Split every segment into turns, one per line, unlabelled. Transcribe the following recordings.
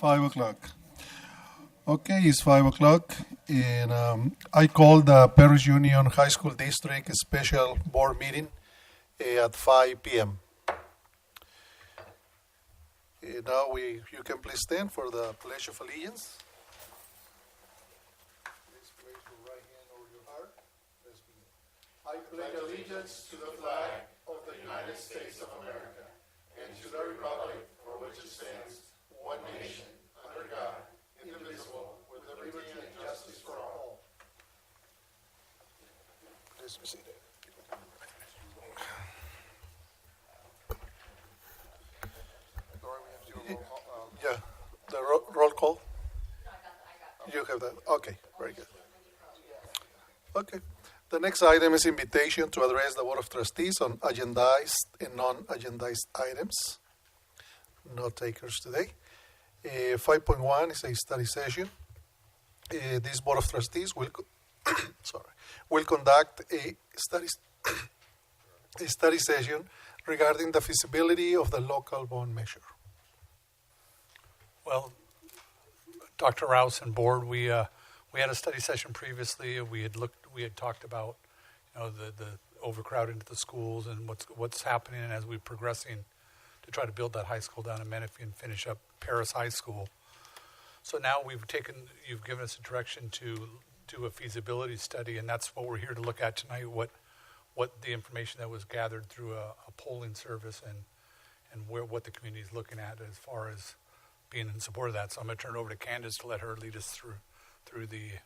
5 o'clock. Okay, it's 5 o'clock, and I called the Paris Union High School District special board meeting at 5 p.m. Now you can please stand for the Pledge of Allegiance. Please place your right hand over your heart. Let's begin. I pledge allegiance to the flag of the United States of America and to the republic for which it stands, one nation, under God, indivisible, with liberty and justice for all. Please be seated. Yeah, the roll call. You have that. Okay, very good. Okay. The next item is invitation to address the Board of Trustees on agendized and non-agendized items. No takers today. 5.1 is a study session. This Board of Trustees will conduct a study session regarding the feasibility of the local bond measure.
Well, Dr. Rouse and board, we had a study session previously. We had talked about, the overcrowding to the schools and what's happening as we're progressing to try to build that high school down in Menifee and finish up Paris High School. So now you've given us a direction to do a feasibility study, and that's what we're here to look at tonight. What the information that was gathered through a polling service and what the community is looking at as far as being in support of that. So I'm going to turn it over to Candace to let her lead us through the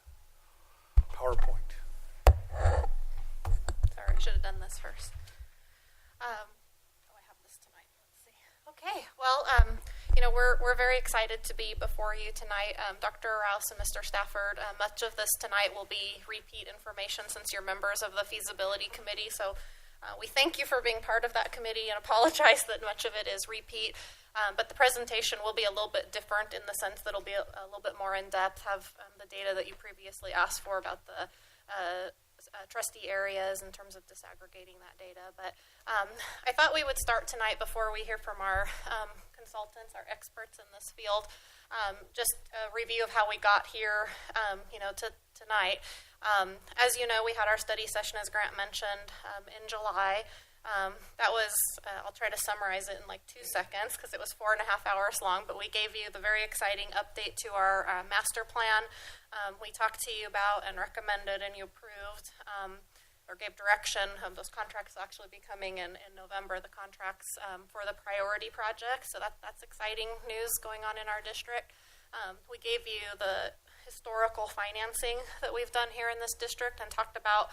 PowerPoint.
Sorry, I should have done this first. I have this tonight. Let's see. Okay, well, we're very excited to be before you tonight. Dr. Rouse and Mr. Stafford, much of this tonight will be repeat information since you're members of the feasibility committee. So we thank you for being part of that committee and apologize that much of it is repeat. But the presentation will be a little bit different in the sense that it'll be a little bit more in-depth, have the data that you previously asked for about the trustee areas in terms of disaggregating that data. But I thought we would start tonight before we hear from our consultants, our experts in this field, just a review of how we got here, to tonight. As you know, we had our study session, as Grant mentioned, in July. That was, I'll try to summarize it in like 2 seconds because it was 4.5 hours long, but we gave you the very exciting update to our master plan. We talked to you about and recommended and you approved or gave direction. Those contracts will actually be coming in November, the contracts for the priority projects. So that's exciting news going on in our district. We gave you the historical financing that we've done here in this district and talked about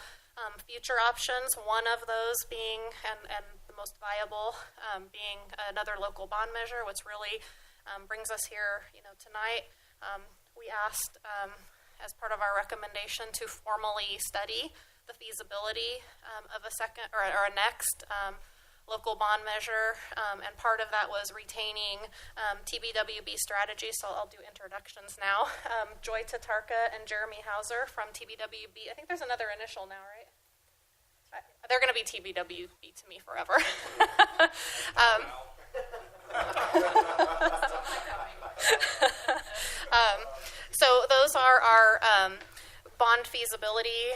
future options, one of those being, and the most viable, being another local bond measure, which really brings us here, tonight. We asked, as part of our recommendation, to formally study the feasibility of a next local bond measure, and part of that was retaining TBWB strategy, so I'll do introductions now. Joy Tatarka and Jeremy Hauser from TBWB. I think there's another initial now, right? They're going to be TBWB to me forever. So those are our bond feasibility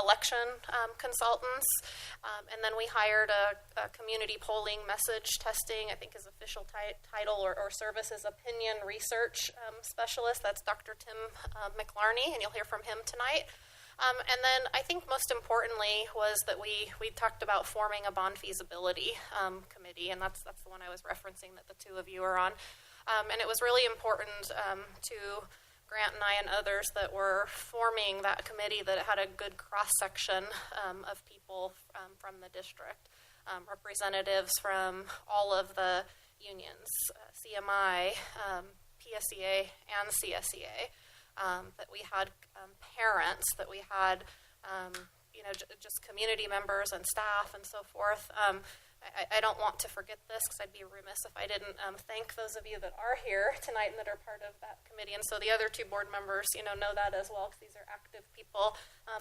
election consultants. And then we hired a community polling message testing, I think his official title or service is opinion research specialist. That's Dr. Tim McLarney, and you'll hear from him tonight. And then I think most importantly was that we talked about forming a bond feasibility committee, and that's the one I was referencing that the two of you are on. And it was really important to Grant and I and others that were forming that committee that had a good cross-section of people from the district, representatives from all of the unions, CMI, PSEA, and CSEA, that we had parents, that we had just community members and staff and so forth. I don't want to forget this because I'd be remiss if I didn't thank those of you that are here tonight and that are part of that committee. And so the other two board members, know that as well because these are active people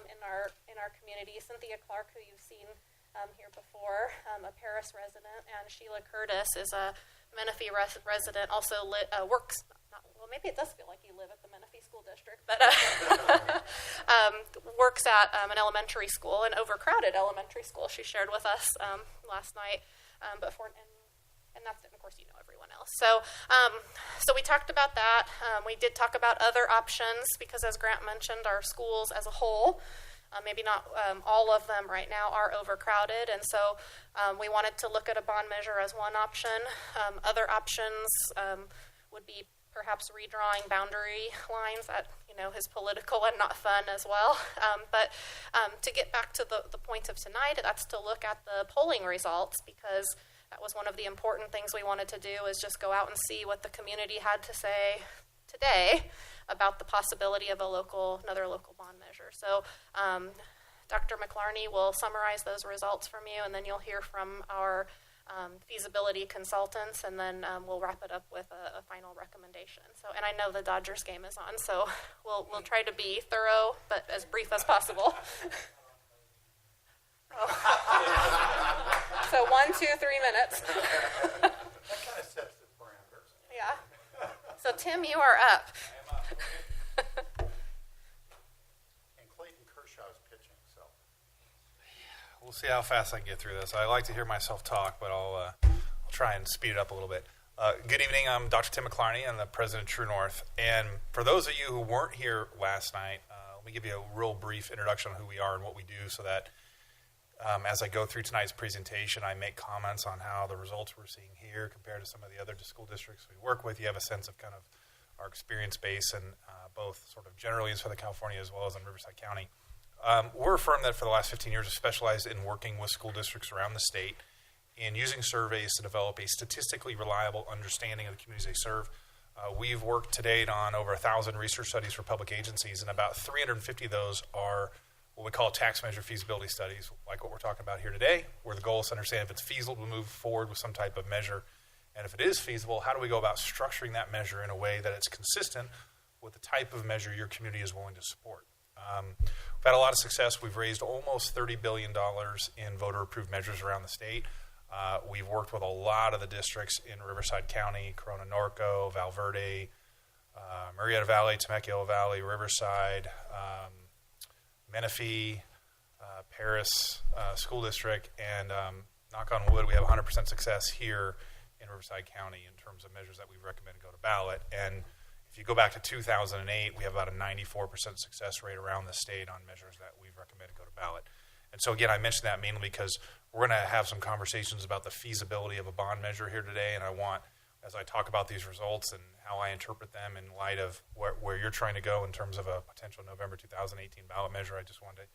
in our community. Cynthia Clark, who you've seen here before, a Paris resident, and Sheila Curtis is a Menifee resident, also works well, maybe it does feel like you live at the Menifee School District, but works at an elementary school, an overcrowded elementary school. She shared with us last night, and that's, of course, you know everyone else. So we talked about that. We did talk about other options because, as Grant mentioned, our schools as a whole, maybe not all of them right now, are overcrowded, and so we wanted to look at a bond measure as one option. Other options would be perhaps redrawing boundary lines. That is political and not fun as well. But to get back to the point of tonight, that's to look at the polling results, because that was one of the important things we wanted to do, is just go out and see what the community had to say today about the possibility of another local bond measure. So Dr. McLarney will summarize those results from you, and then you'll hear from our feasibility consultants, and then we'll wrap it up with a final recommendation. So, and I know the Dodgers game is on, so we'll try to be thorough but as brief as possible. So 1, 2, 3 minutes.
That kind of sets the parameters.
Yeah. So Tim, you are up.
And Clayton Kershaw is pitching, so we'll see how fast I can get through this. I like to hear myself talk, but I'll try and speed it up a little bit. Good evening. I'm Dr. Tim McLarney. I'm the president of True North. And for those of you who weren't here last night, let me give you a real brief introduction on who we are and what we do, so that as I go through tonight's presentation, I make comments on how the results we're seeing here compared to some of the other school districts we work with. You have a sense of kind of our experience base, and both sort of generally in Southern California as well as in Riverside County. We're a firm that for the last 15 years has specialized in working with school districts around the state in using surveys to develop a statistically reliable understanding of the communities they serve. We've worked to date on over 1,000 research studies for public agencies, and about 350 of those are what we call tax measure feasibility studies, like what we're talking about here today, where the goal is to understand if it's feasible to move forward with some type of measure. And if it is feasible, how do we go about structuring that measure in a way that it's consistent with the type of measure your community is willing to support? We've had a lot of success. We've raised almost $30 billion in voter-approved measures around the state. We've worked with a lot of the districts in Riverside County, Corona Norco, Val Verde, Murrieta Valley, Temecula Valley, Riverside, Menifee, Paris School District, and knock on wood, we have 100% success here in Riverside County in terms of measures that we recommend go to ballot. And if you go back to 2008, we have about a 94% success rate around the state on measures that we've recommended go to ballot. And so again, I mentioned that mainly because we're going to have some conversations about the feasibility of a bond measure here today, and I want, as I talk about these results and how I interpret them in light of where you're trying to go in terms of a potential November 2018 ballot measure, I just wanted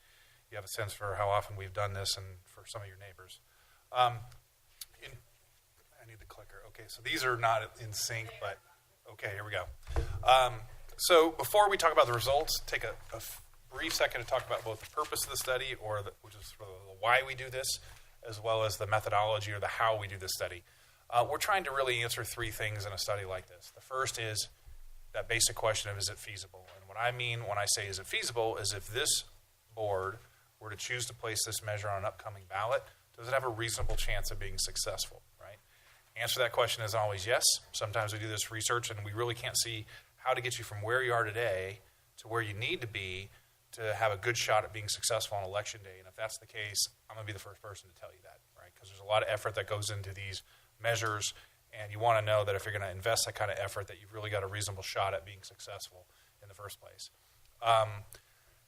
you have a sense for how often we've done this and for some of your neighbors. I need the clicker. Okay, so these are not in sync, but okay, here we go. So before we talk about the results, take a brief second to talk about both the purpose of the study, which is sort of the why we do this, as well as the methodology or the how we do this study. We're trying to really answer three things in a study like this. The first is that basic question of, is it feasible? And what I mean when I say is it feasible is if this board were to choose to place this measure on an upcoming ballot, does it have a reasonable chance of being successful, right? Answer to that question is always yes. Sometimes we do this research and we really can't see how to get you from where you are today to where you need to be to have a good shot at being successful on election day. And if that's the case, I'm going to be the first person to tell you that, right? Because there's a lot of effort that goes into these measures, and you want to know that if you're going to invest that kind of effort, that you've really got a reasonable shot at being successful in the first place.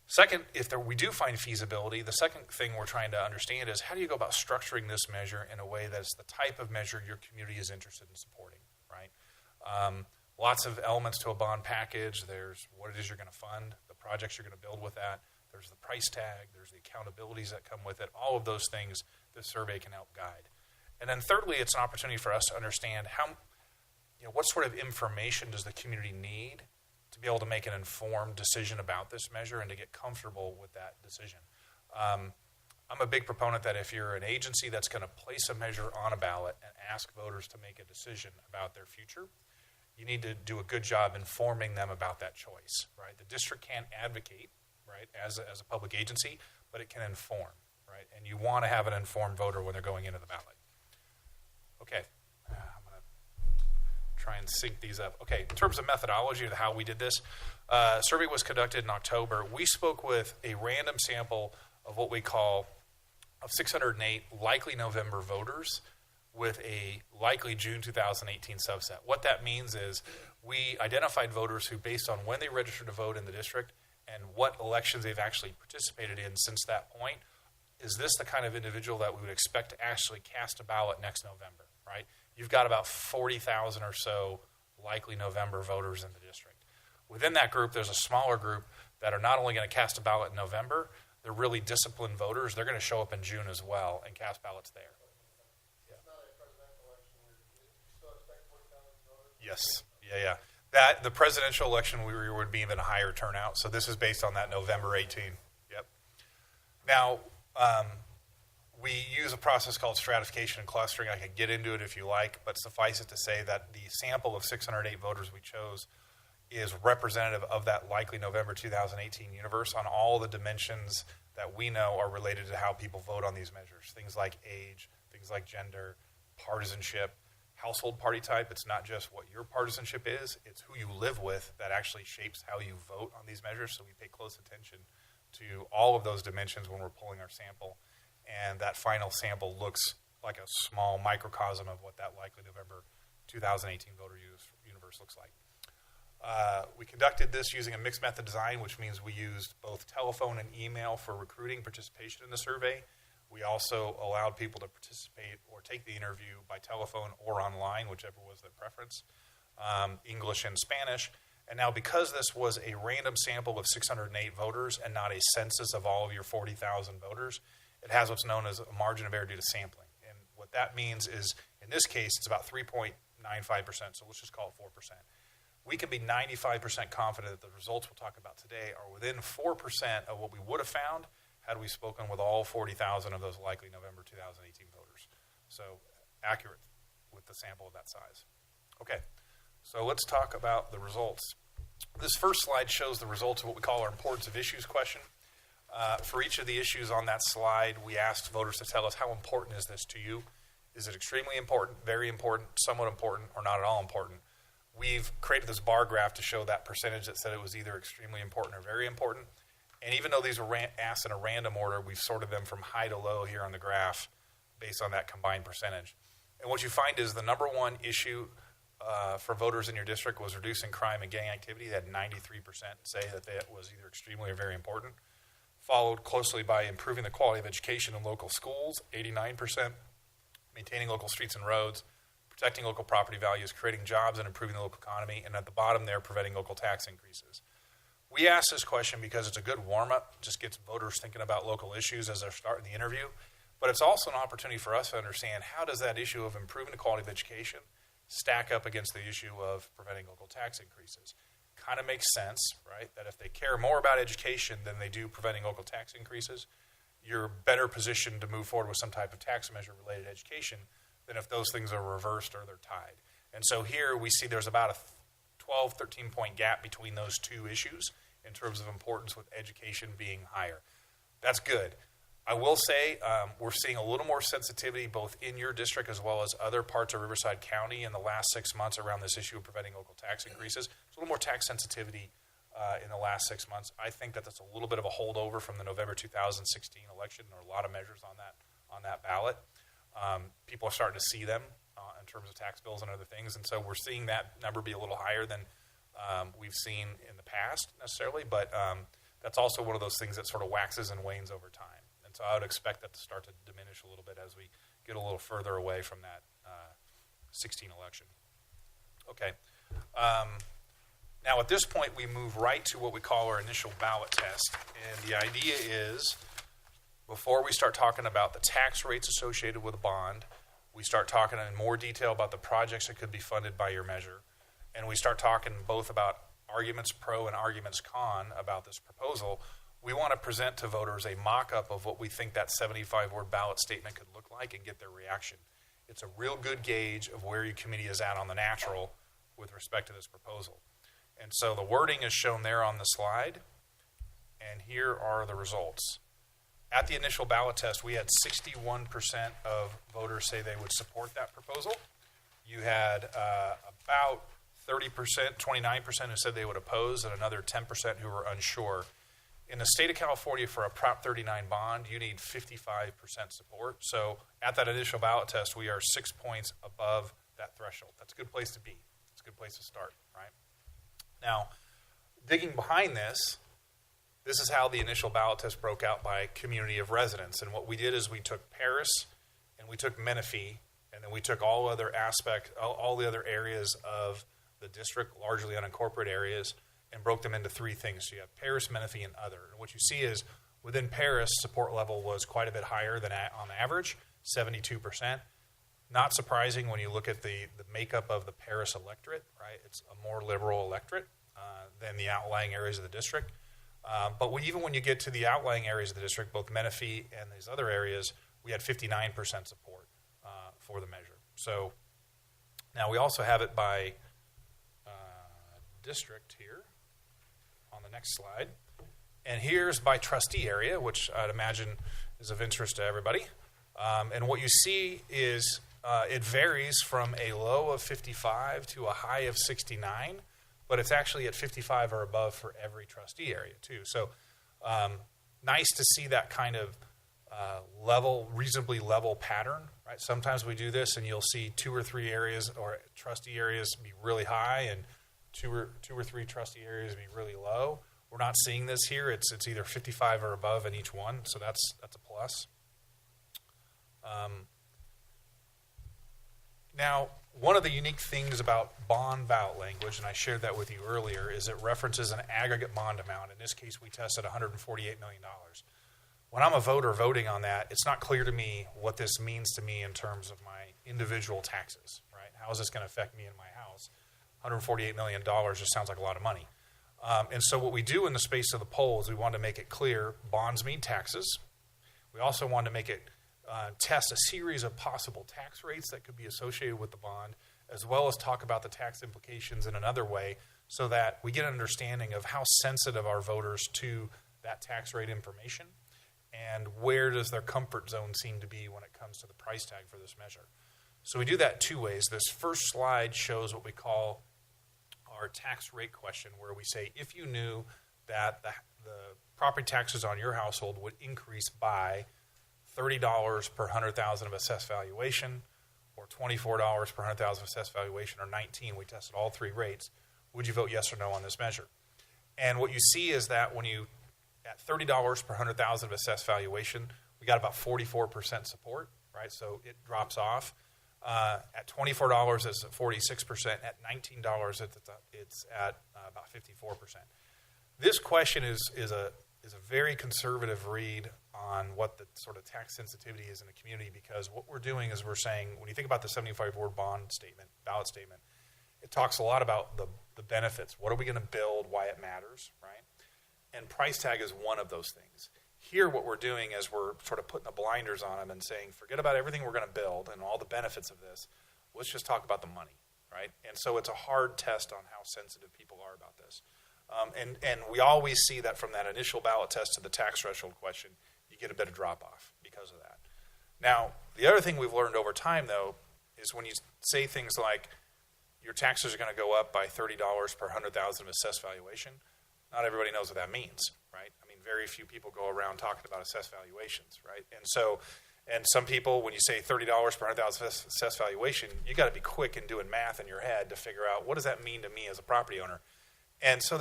Second, if we do find feasibility, the second thing we're trying to understand is how do you go about structuring this measure in a way that is the type of measure your community is interested in supporting, right? Lots of elements to a bond package. There's what it is you're going to fund, the projects you're going to build with that. There's the price tag. There's the accountabilities that come with it. All of those things this survey can help guide. And then thirdly, it's an opportunity for us to understand what sort of information does the community need to be able to make an informed decision about this measure and to get comfortable with that decision. I'm a big proponent that if you're an agency that's going to place a measure on a ballot and ask voters to make a decision about their future, you need to do a good job informing them about that choice, right? The district can't advocate, right, as a public agency, but it can inform, right? And you want to have an informed voter when they're going into the ballot. Okay, I'm going to try and
and sync these up. Okay, in terms of methodology of how we did this, survey was conducted in October. We spoke with a random sample of what we call of 608 likely November voters with a likely June 2018 subset. What that means is we identified voters who, based on when they registered to vote in the district and what elections they've actually participated in since that point, is this the kind of individual that we would expect to actually cast a ballot next November, right? You've got about 40,000 or so likely November voters in the district. Within that group, there's a smaller group that are not only going to cast a ballot in November, they're really disciplined voters. They're going to show up in June as well and cast ballots there. Yeah. Yes. Yeah. The presidential election would be even a higher turnout. So this is based on that November 18. Yep. Now, we use a process called stratification and clustering. I could get into it if you like, but suffice it to say that the sample of 608 voters we chose is representative of that likely November 2018 universe on all the dimensions that we know are related to how people vote on these measures. Things like age, things like gender, partisanship, household party type. It's not just what your partisanship is, it's who you live with that actually shapes how you vote on these measures. So we pay close attention to all of those dimensions when we're pulling our sample. And that final sample looks like a small microcosm of what that likely November 2018 voter universe looks like. We conducted this using a mixed method design, which means we used both telephone and email for recruiting participation in the survey. We also allowed people to participate or take the interview by telephone or online, whichever was their preference, English and Spanish. And now, because this was a random sample of 608 voters and not a census of all of your 40,000 voters, it has what's known as a margin of error due to sampling. And what that means is, in this case, it's about 3.95%, so let's just call it 4%. We can be 95% confident that the results we'll talk about today are within 4% of what we would have found had we spoken with all 40,000 of those likely November 2018 voters. So accurate with the sample of that size. Okay, so let's talk about the results. This first slide shows the results of what we call our importance of issues question. For each of the issues on that slide, we asked voters to tell us how important is this to you. Is it extremely important, very important, somewhat important, or not at all important? We've created this bar graph to show that percentage that said it was either extremely important or very important. And even though these were asked in a random order, we've sorted them from high to low here on the graph based on that combined percentage. And what you find is the number one issue for voters in your district was reducing crime and gang activity. They had 93% say that was either extremely or very important. Followed closely by improving the quality of education in local schools, 89%, maintaining local streets and roads, protecting local property values, creating jobs and improving the local economy, and at the bottom there, preventing local tax increases. We ask this question because it's a good warm-up, just gets voters thinking about local issues as they're starting the interview, but it's also an opportunity for us to understand how does that issue of improving the quality of education stack up against the issue of preventing local tax increases. Kind of makes sense, right, that if they care more about education than they do preventing local tax increases, you're better positioned to move forward with some type of tax measure related to education than if those things are reversed or they're tied. And so here we see there's about a 12, 13-point gap between those two issues in terms of importance, with education being higher. That's good. I will say we're seeing a little more sensitivity both in your district as well as other parts of Riverside County in the last 6 months around this issue of preventing local tax increases. There's a little more tax sensitivity in the last 6 months. I think that that's a little bit of a holdover from the November 2016 election. There are a lot of measures on that ballot. People are starting to see them in terms of tax bills and other things, and so we're seeing that number be a little higher than we've seen in the past necessarily, but that's also one of those things that sort of waxes and wanes over time. And so I would expect that to start to diminish a little bit as we get a little further away from that 16 election. Okay. Now at this point we move right to what we call our initial ballot test, and the idea is before we start talking about the tax rates associated with a bond, we start talking in more detail about the projects that could be funded by your measure, and we start talking both about arguments pro and arguments con about this proposal. We want to present to voters a mock-up of what we think that 75-word ballot statement could look like and get their reaction. It's a real good gauge of where your committee is at on the natural with respect to this proposal. And so the wording is shown there on the slide, and here are the results. At the initial ballot test, we had 61% of voters say they would support that proposal. You had about 30%, 29% who said they would oppose, and another 10% who were unsure. In the state of California, for a Prop 39 bond, you need 55% support. So at that initial ballot test, we are 6 points above that threshold. That's a good place to be. It's a good place to start, right? Now, digging behind this, this is how the initial ballot test broke out by community of residents. And what we did is we took Paris and we took Menifee, and then we took all the other areas of the district, largely unincorporated areas, and broke them into three things. So you have Paris, Menifee, and other. And what you see is within Paris, support level was quite a bit higher than on average, 72%. Not surprising when you look at the makeup of the Paris electorate, right? It's a more liberal electorate than the outlying areas of the district. But even when you get to the outlying areas of the district, both Menifee and these other areas, we had 59% support for the measure. So now we also have it by district here on the next slide. And here's by trustee area, which I'd imagine is of interest to everybody. And what you see is it varies from a low of 55 to a high of 69, but it's actually at 55 or above for every trustee area too. So nice to see that kind of reasonably level pattern, right? Sometimes we do this and you'll see 2 or 3 areas or trustee areas be really high and two or three trustee areas be really low. We're not seeing this here. It's either 55 or above in each one, so that's a plus. Now, one of the unique things about bond ballot language, and I shared that with you earlier, is it references an aggregate bond amount. In this case, we tested $148 million. When I'm a voter voting on that, it's not clear to me what this means to me in terms of my individual taxes, right? How is this going to affect me in my house? $148 million just sounds like a lot of money. And so what we do in the space of the poll is we want to make it clear bonds mean taxes. We also want to make it test a series of possible tax rates that could be associated with the bond, as well as talk about the tax implications in another way so that we get an understanding of how sensitive are voters to that tax rate information and where does their comfort zone seem to be when it comes to the price tag for this measure. So we do that 2 ways. This first slide shows what we call our tax rate question, where we say if you knew that the property taxes on your household would increase by $30 per 100,000 of assessed valuation, or $24 per 100,000 of assessed valuation, or 19, we tested all 3 rates, would you vote yes or no on this measure? And what you see is that when you, at $30 per 100,000 of assessed valuation, we got about 44% support, right? So it drops off. At $24, it's at 46%. At $19, it's at about 54%. This question is a very conservative read on what the sort of tax sensitivity is in the community, because what we're doing is we're saying, when you think about the 75-word bond statement, ballot statement, it talks a lot about the benefits. What are we going to build, why it matters, right? And price tag is one of those things. Here, what we're doing is we're sort of putting the blinders on them and saying, forget about everything we're going to build and all the benefits of this. Let's just talk about the money, right? And so it's a hard test on how sensitive people are about this. And we always see that from that initial ballot test to the tax threshold question, you get a bit of drop-off because of that. Now, the other thing we've learned over time, though, is when you say things like your taxes are going to go up by $30 per 100,000 of assessed valuation, not everybody knows what that means, right? I mean, very few people go around talking about assessed valuations, right? And some people, when you say $30 per 100,000 assessed valuation, you got to be quick in doing math in your head to figure out what does that mean to me as a property owner. And so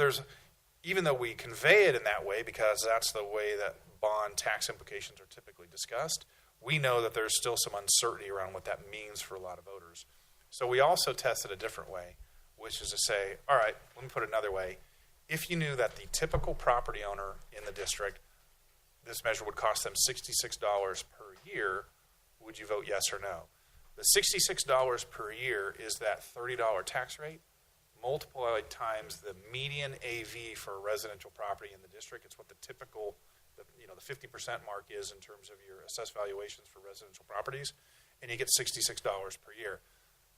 even though we convey it in that way, because that's the way that bond tax implications are typically discussed, we know that there's still some uncertainty around what that means for a lot of voters. So we also tested a different way, which is to say, all right, let me put it another way. If you knew that the typical property owner in the district, this measure would cost them $66 per year, would you vote yes or no? The $66 per year is that $30 tax rate multiplied times the median AV for a residential property in the district. It's what the typical, the 50% mark is in terms of your assessed valuations for residential properties, and you get $66 per year.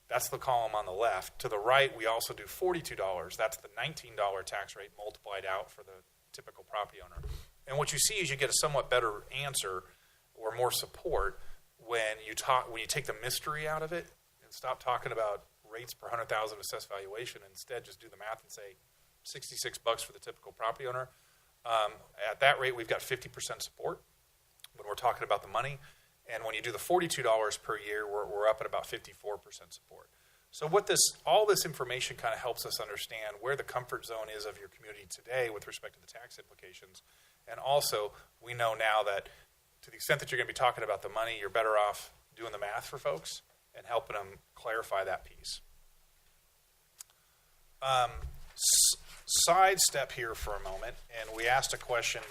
That's the column on the left. To the right, we also do $42. That's the $19 tax rate multiplied out for the typical property owner. And what you see is you get a somewhat better answer or more support when you take the mystery out of it and stop talking about rates per 100,000 assessed valuation, and instead just do the math and say $66 for the typical property owner. At that rate, we've got 50% support when we're talking about the money. And when you do the $42 per year, we're up at about 54% support. So all this information kind of helps us understand where the comfort zone is of your community today with respect to the tax implications. And also, we know now that to the extent that you're going to be talking about the money, you're better off doing the math for folks and helping them clarify that piece. Sidestep here for a moment, and we asked a question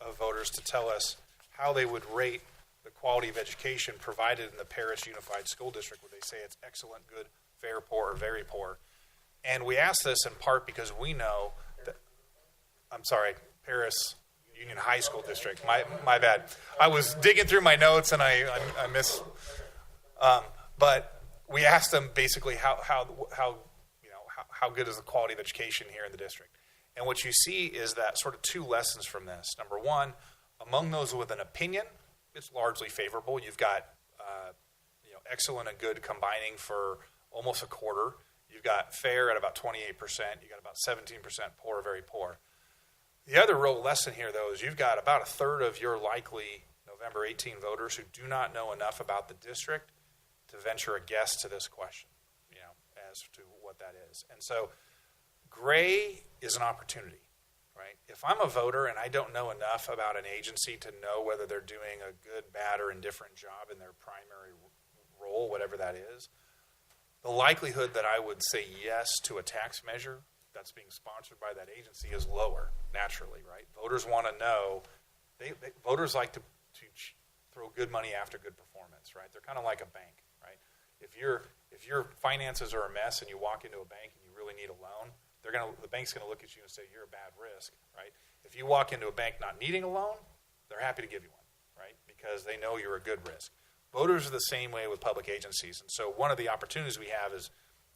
of voters to tell us how they would rate the quality of education provided in the Paris Unified School District. Would they say it's excellent, good, fair, poor, or very poor? And we asked this in part because we know that, Paris Union High School District. My bad. I was digging through my notes and I missed. But we asked them basically how good is the quality of education here in the district. And what you see is that sort of two lessons from this. Number one, among those with an opinion, it's largely favorable. You've got excellent and good combining for almost a quarter. You've got fair at about 28%. You've got about 17% poor or very poor. The other real lesson here, though, is you've got about a third of your likely November 18 voters who do not know enough about the district to venture a guess to this question, as to what that is. And so gray is an opportunity. Right? If I'm a voter and I don't know enough about an agency to know whether they're doing a good, bad, or indifferent job in their primary role, whatever that is, the likelihood that I would say yes to a tax measure that's being sponsored by that agency is lower, naturally, right? Voters want to know, voters like to throw good money after good performance, right? They're kind of like a bank, right? If your finances are a mess and you walk into a bank and you really need a loan, the bank's going to look at you and say, you're a bad risk, right? If you walk into a bank not needing a loan, they're happy to give you one, right? Because they know you're a good risk. Voters are the same way with public agencies. And so one of the opportunities we have is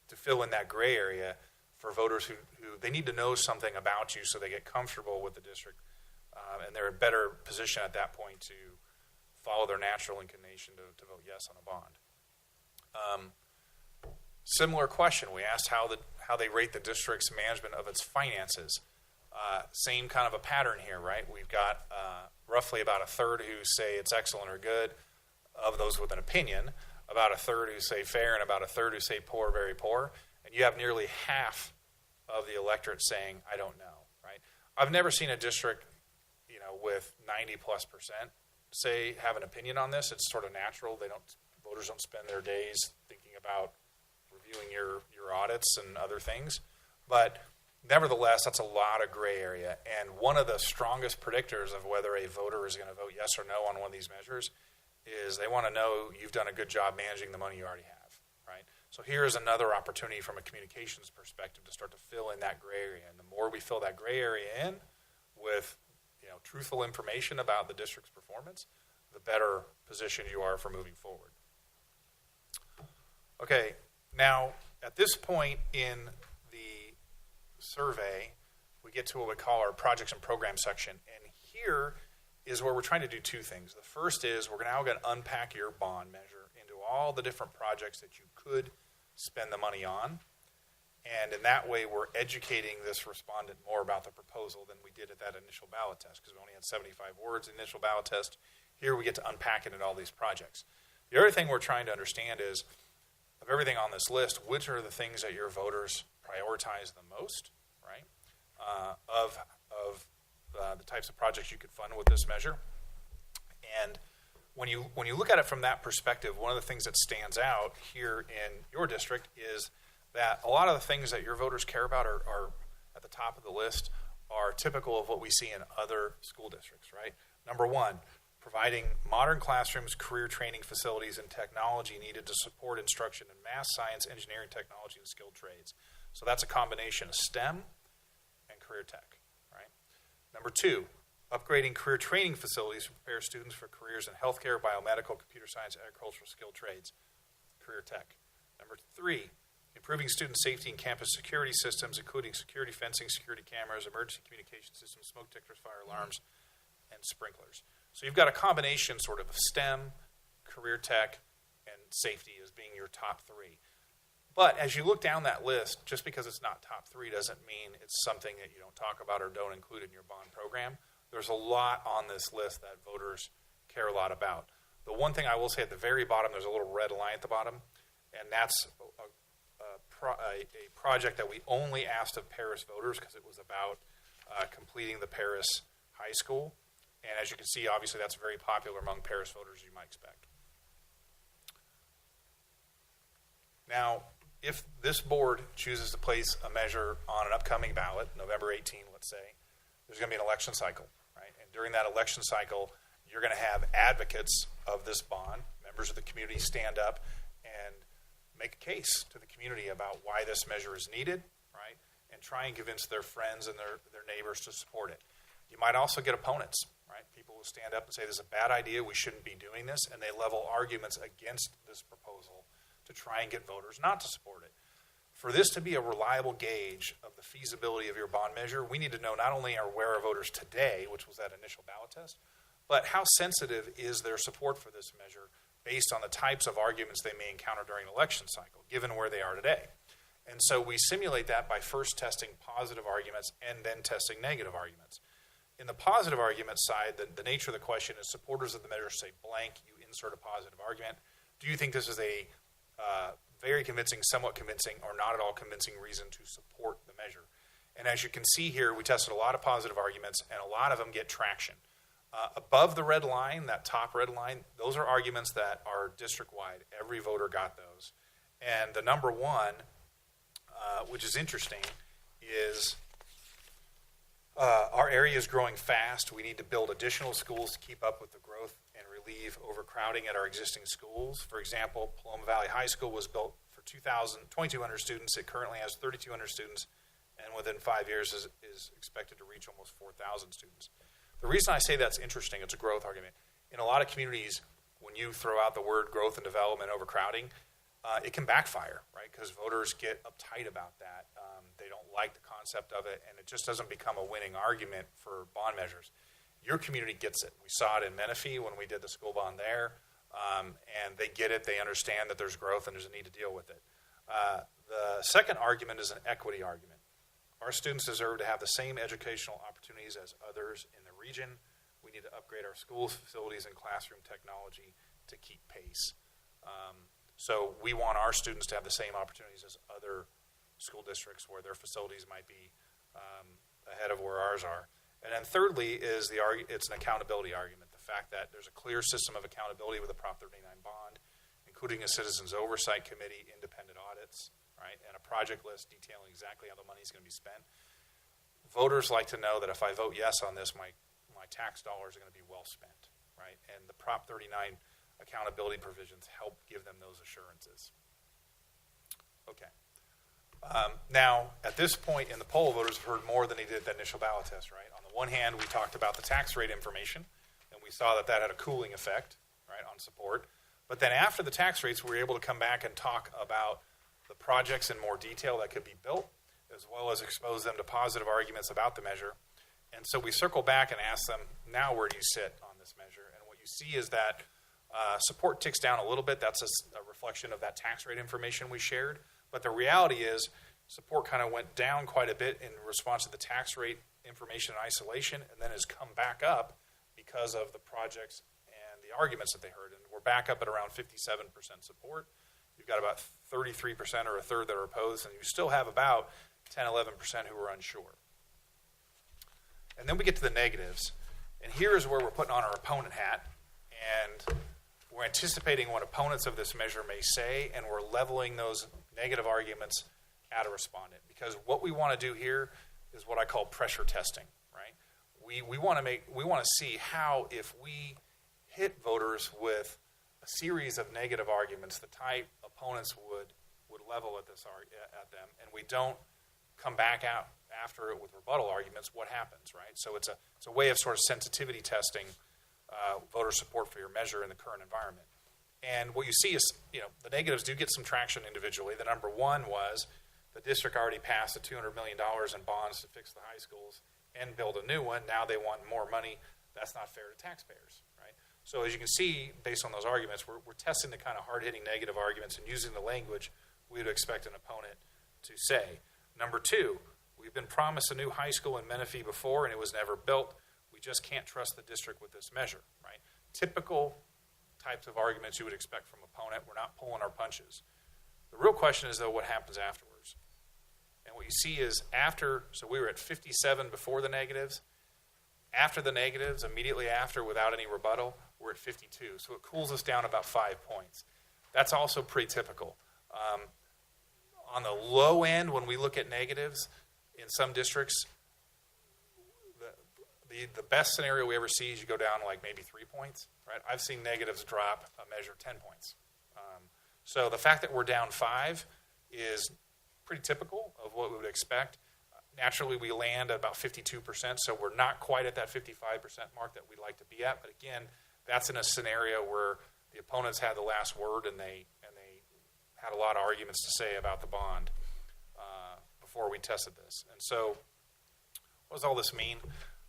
to fill in that gray area for voters who they need to know something about you so they get comfortable with the district. And they're in a better position at that point to follow their natural inclination to vote yes on a bond. Similar question. We asked how they rate the district's management of its finances. Same kind of a pattern here, right? We've got roughly about a third who say it's excellent or good, of those with an opinion, about a third who say fair, and about a third who say poor, very poor. And you have nearly half of the electorate saying, I don't know, right? I've never seen a district, with 90+% have an opinion on this. It's sort of natural. Voters don't spend their days thinking about reviewing your audits and other things. But nevertheless, that's a lot of gray area. And one of the strongest predictors of whether a voter is going to vote yes or no on one of these measures is they want to know you've done a good job managing the money you already have, right? So here's another opportunity from a communications perspective to start to fill in that gray area. And the more we fill that gray area in with truthful information about the district's performance, the better position you are for moving forward. Okay, now at this point in the survey, we get to what we call our projects and programs section. And here is where we're trying to do two things. The first is we're now going to unpack your bond measure into all the different projects that you could spend the money on. And in that way, we're educating this respondent more about the proposal than we did at that initial ballot test, because we only had 75 words in the initial ballot test. Here we get to unpack it in all these projects. The other thing we're trying to understand is, of everything on this list, which are the things that your voters prioritize the most, right? Of the types of projects you could fund with this measure. And when you look at it from that perspective, one of the things that stands out here in your district is that a lot of the things that your voters care about are at the top of the list are typical of what we see in other school districts, right? Number one, providing modern classrooms, career training facilities, and technology needed to support instruction in math, science, engineering, technology, and skilled trades. So that's a combination of STEM and career tech, right? Number two, upgrading career training facilities to prepare students for careers in healthcare, biomedical, computer science, agricultural, skilled trades, career tech. Number three, improving student safety and campus security systems, including security fencing, security cameras, emergency communication systems, smoke detectors, fire alarms, and sprinklers. So you've got a combination sort of STEM, career tech, and safety as being your top three. But as you look down that list, just because it's not top 3 doesn't mean it's something that you don't talk about or don't include in your bond program. There's a lot on this list that voters care a lot about. The one thing I will say at the very bottom, there's a little red line at the bottom, and that's a project that we only asked of Paris voters because it was about completing the Paris High School. And as you can see, obviously that's very popular among Paris voters, you might expect. Now, if this board chooses to place a measure on an upcoming ballot, November 18, let's say, there's going to be an election cycle, right? And during that election cycle, you're going to have advocates of this bond, members of the community stand up and make a case to the community about why this measure is needed, right? And try and convince their friends and their neighbors to support it. You might also get opponents, right? People will stand up and say this is a bad idea, we shouldn't be doing this, and they level arguments against this proposal to try and get voters not to support it. For this to be a reliable gauge of the feasibility of your bond measure, we need to know not only where are voters today, which was that initial ballot test, but how sensitive is their support for this measure based on the types of arguments they may encounter during an election cycle, given where they are today. And so we simulate that by first testing positive arguments and then testing negative arguments. In the positive argument side, the nature of the question is supporters of the measure say blank, you insert a positive argument. Do you think this is a very convincing, somewhat convincing, or not at all convincing reason to support the measure? And as you can see here, we tested a lot of positive arguments, and a lot of them get traction. Above the red line, that top red line, those are arguments that are district-wide. Every voter got those. And the number one, which is interesting, is our area is growing fast. We need to build additional schools to keep up with the growth and relieve overcrowding at our existing schools. For example, Paloma Valley High School was built for 2,200 students. It currently has 3,200 students, and within 5 years is expected to reach almost 4,000 students. The reason I say that's interesting, it's a growth argument. In a lot of communities, when you throw out the word growth and development, overcrowding, it can backfire, right? Because voters get uptight about that. They don't like the concept of it, and it just doesn't become a winning argument for bond measures. Your community gets it. We saw it in Menifee when we did the school bond there, and they get it. They understand that there's growth and there's a need to deal with it. The second argument is an equity argument. Our students deserve to have the same educational opportunities as others in the region. We need to upgrade our schools, facilities, and classroom technology to keep pace. So we want our students to have the same opportunities as other school districts where their facilities might be ahead of where ours are. And then thirdly is it's an accountability argument, the fact that there's a clear system of accountability with a Prop 39 bond, including a Citizens Oversight Committee, independent audits, right, and a project list detailing exactly how the money is going to be spent. Voters like to know that if I vote yes on this, my tax dollars are going to be well spent, right? And the Prop 39 accountability provisions help give them those assurances. Okay. Now, at this point in the poll, voters have heard more than they did at the initial ballot test, right? On the one hand, we talked about the tax rate information, and we saw that had a cooling effect, right, on support. But then after the tax rates, we were able to come back and talk about the projects in more detail that could be built, as well as expose them to positive arguments about the measure. And so we circle back and ask them, now where do you sit on this measure? And what you see is that support ticks down a little bit. That's a reflection of that tax rate information we shared. But the reality is support kind of went down quite a bit in response to the tax rate information in isolation, and then has come back up because of the projects and the arguments that they heard. And we're back up at around 57% support. You've got about 33% or a third that are opposed, and you still have about 10, 11% who are unsure. And then we get to the negatives. And here's where we're putting on our opponent hat, and we're anticipating what opponents of this measure may say, and we're leveling those negative arguments at a respondent. Because what we want to do here is what I call pressure testing, right? We want to see how, if we hit voters with a series of negative arguments, the type opponents would level at them, and we don't come back out after it with rebuttal arguments, what happens, right? So it's a way of sort of sensitivity testing voter support for your measure in the current environment. And what you see is, the negatives do get some traction individually. The number one was the district already passed the $200 million in bonds to fix the high schools and build a new one. Now they want more money. That's not fair to taxpayers, right? So as you can see, based on those arguments, we're testing the kind of hard-hitting negative arguments and using the language
we would expect an opponent to say. Number two, we've been promised a new high school in Menifee before and it was never built. We just can't trust the district with this measure, right? Typical types of arguments you would expect from an opponent. We're not pulling our punches. The real question is, though, what happens afterwards? And what you see is so we were at 57 before the negatives. After the negatives, immediately after, without any rebuttal, we're at 52. So it cools us down about 5 points. That's also pretty typical. On the low end, when we look at negatives in some districts, the best scenario we ever see is you go down like maybe 3 points. Right? I've seen negatives drop a measure 10 points. So the fact that we're down 5 is pretty typical of what we would expect. Naturally, we land at about 52%, so we're not quite at that 55% mark that we'd like to be at. But again, that's in a scenario where the opponents had the last word and they had a lot of arguments to say about the bond before we tested this. And so what does all this mean?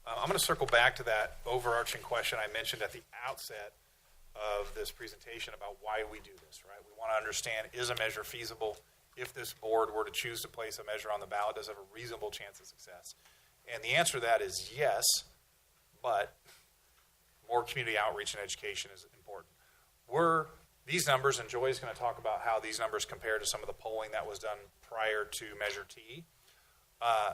I'm going to circle back to that overarching question I mentioned at the outset of this presentation about why we do this, right? We want to understand, is a measure feasible? If this board were to choose to place a measure on the ballot, does it have a reasonable chance of success? And the answer to that is yes, but more community outreach and education is important. These numbers, and Joy is going to talk about how these numbers compare to some of the polling that was done prior to Measure T.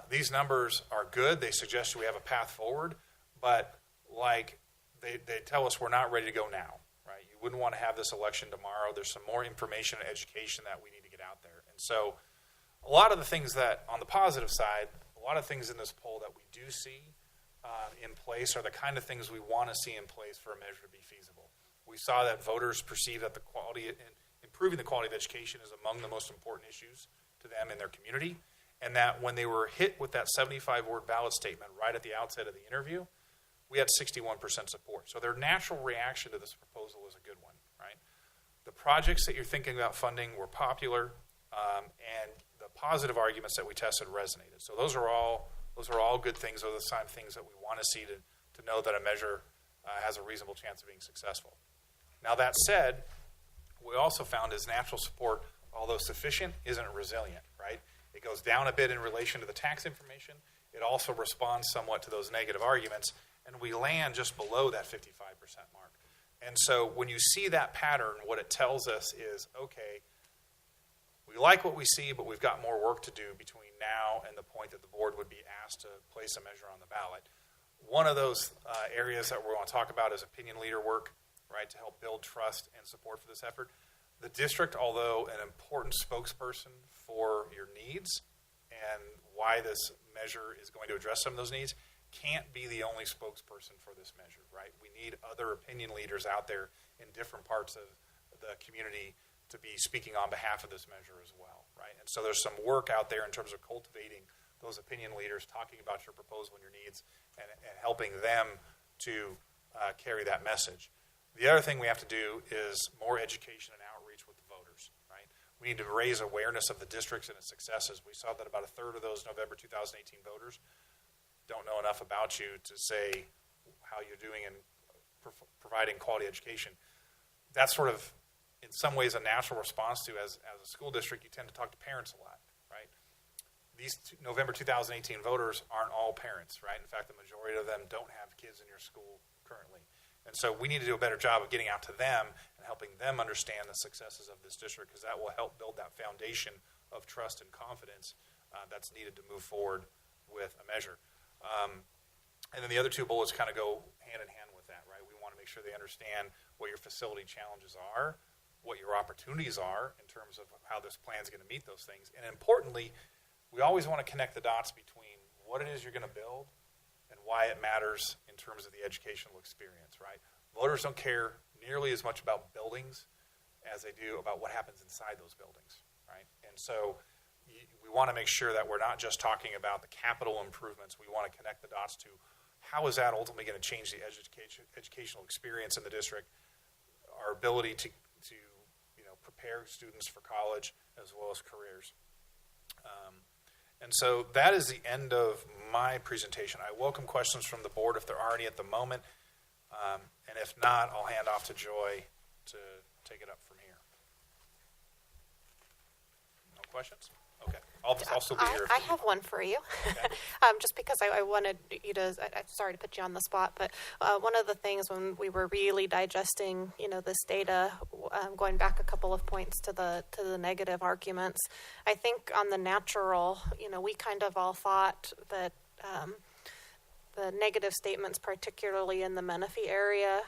These numbers are good. They suggest we have a path forward, but like they tell us we're not ready to go now, right? You wouldn't want to have this election tomorrow. There's some more information and education that we need to get out there. And so a lot of the things that, on the positive side, a lot of things in this poll that we do see in place are the kind of things we want to see in place for a measure to be feasible. We saw that voters perceive that improving the quality of education is among the most important issues to them in their community, and that when they were hit with that 75-word ballot statement right at the outset of the interview, we had 61% support. So their natural reaction to this proposal is a good one, right? The projects that you're thinking about funding were popular, and the positive arguments that we tested resonated. So those are all good things. Those are the kind of things that we want to see to know that a measure has a reasonable chance of being successful. Now that said, what we also found is natural support, although sufficient, isn't resilient, right? It goes down a bit in relation to the tax information. It also responds somewhat to those negative arguments, and we land just below that 55% mark. And so when you see that pattern, what it tells us is, okay, we like what we see, but we've got more work to do between now and the point that the board would be asked to place a measure on the ballot. One of those areas that we're going to talk about is opinion leader work, right, to help build trust and support for this effort. The district, although an important spokesperson for your needs and why this measure is going to address some of those needs, can't be the only spokesperson for this measure, right? We need other opinion leaders out there in different parts of the community to be speaking on behalf of this measure as well, right? And so there's some work out there in terms of cultivating those opinion leaders, talking about your proposal and your needs, and helping them to carry that message. The other thing we have to do is more education and outreach with the voters, right? We need to raise awareness of the districts and its successes. We saw that about a third of those November 2018 voters don't know enough about you to say how you're doing in providing quality education. That's sort of, in some ways, a natural response to, as a school district, you tend to talk to parents a lot, right? These November 2018 voters aren't all parents, right? In fact, the majority of them don't have kids in your school currently. And so we need to do a better job of getting out to them and helping them understand the successes of this district, because that will help build that foundation of trust and confidence that's needed to move forward with a measure. And then the other two bullets kind of go hand in hand with that, right? We want to make sure they understand what your facility challenges are, what your opportunities are in terms of how this plan is going to meet those things. And importantly, we always want to connect the dots between what it is you're going to build and why it matters in terms of the educational experience, right? Voters don't care nearly as much about buildings as they do about what happens inside those buildings, right? And so we want to make sure that we're not just talking about the capital improvements. We want to connect the dots to how is that ultimately going to change the educational experience in the district, our ability to prepare students for college as well as careers. And so that is the end of my presentation. I welcome questions from the board if there are any at the moment. And if not, I'll hand off to Joy to take it up from here. questions? Okay. I'll still be here.
I have one for you, just because I wanted you to. I'm sorry to put you on the spot, but one of the things when we were really digesting, this data, going back a couple of points to the negative arguments, I think on the natural, we kind of all thought that. The negative statements, particularly in the Menifee area,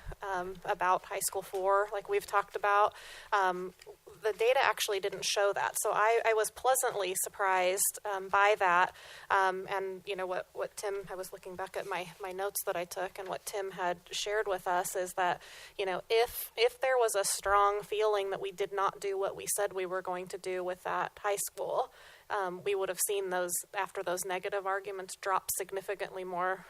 about High School 4, like we've talked about, the data actually didn't show that. So I was pleasantly surprised by that. And, what Tim, I was looking back at my notes that I took, and what Tim had shared with us is that, if there was a strong feeling that we did not do what we said we were going to do with that high school, we would have seen after those negative arguments drop significantly more,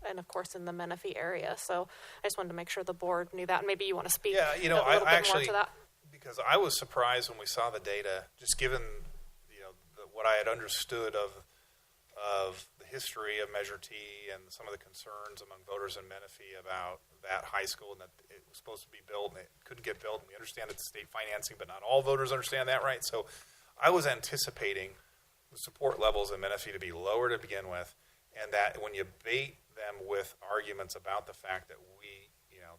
and of course in the Menifee area. So I just wanted to make sure the board knew that. Maybe you want to speak a little bit more to that.
Because I was surprised when we saw the data, just given what I had understood of the history of Measure T and some of the concerns among voters in Menifee about that high school and that it was supposed to be built and it couldn't get built. And we understand it's state financing, but not all voters understand that, right? So I was anticipating the support levels in Menifee to be lower to begin with, and that when you bait them with arguments about the fact that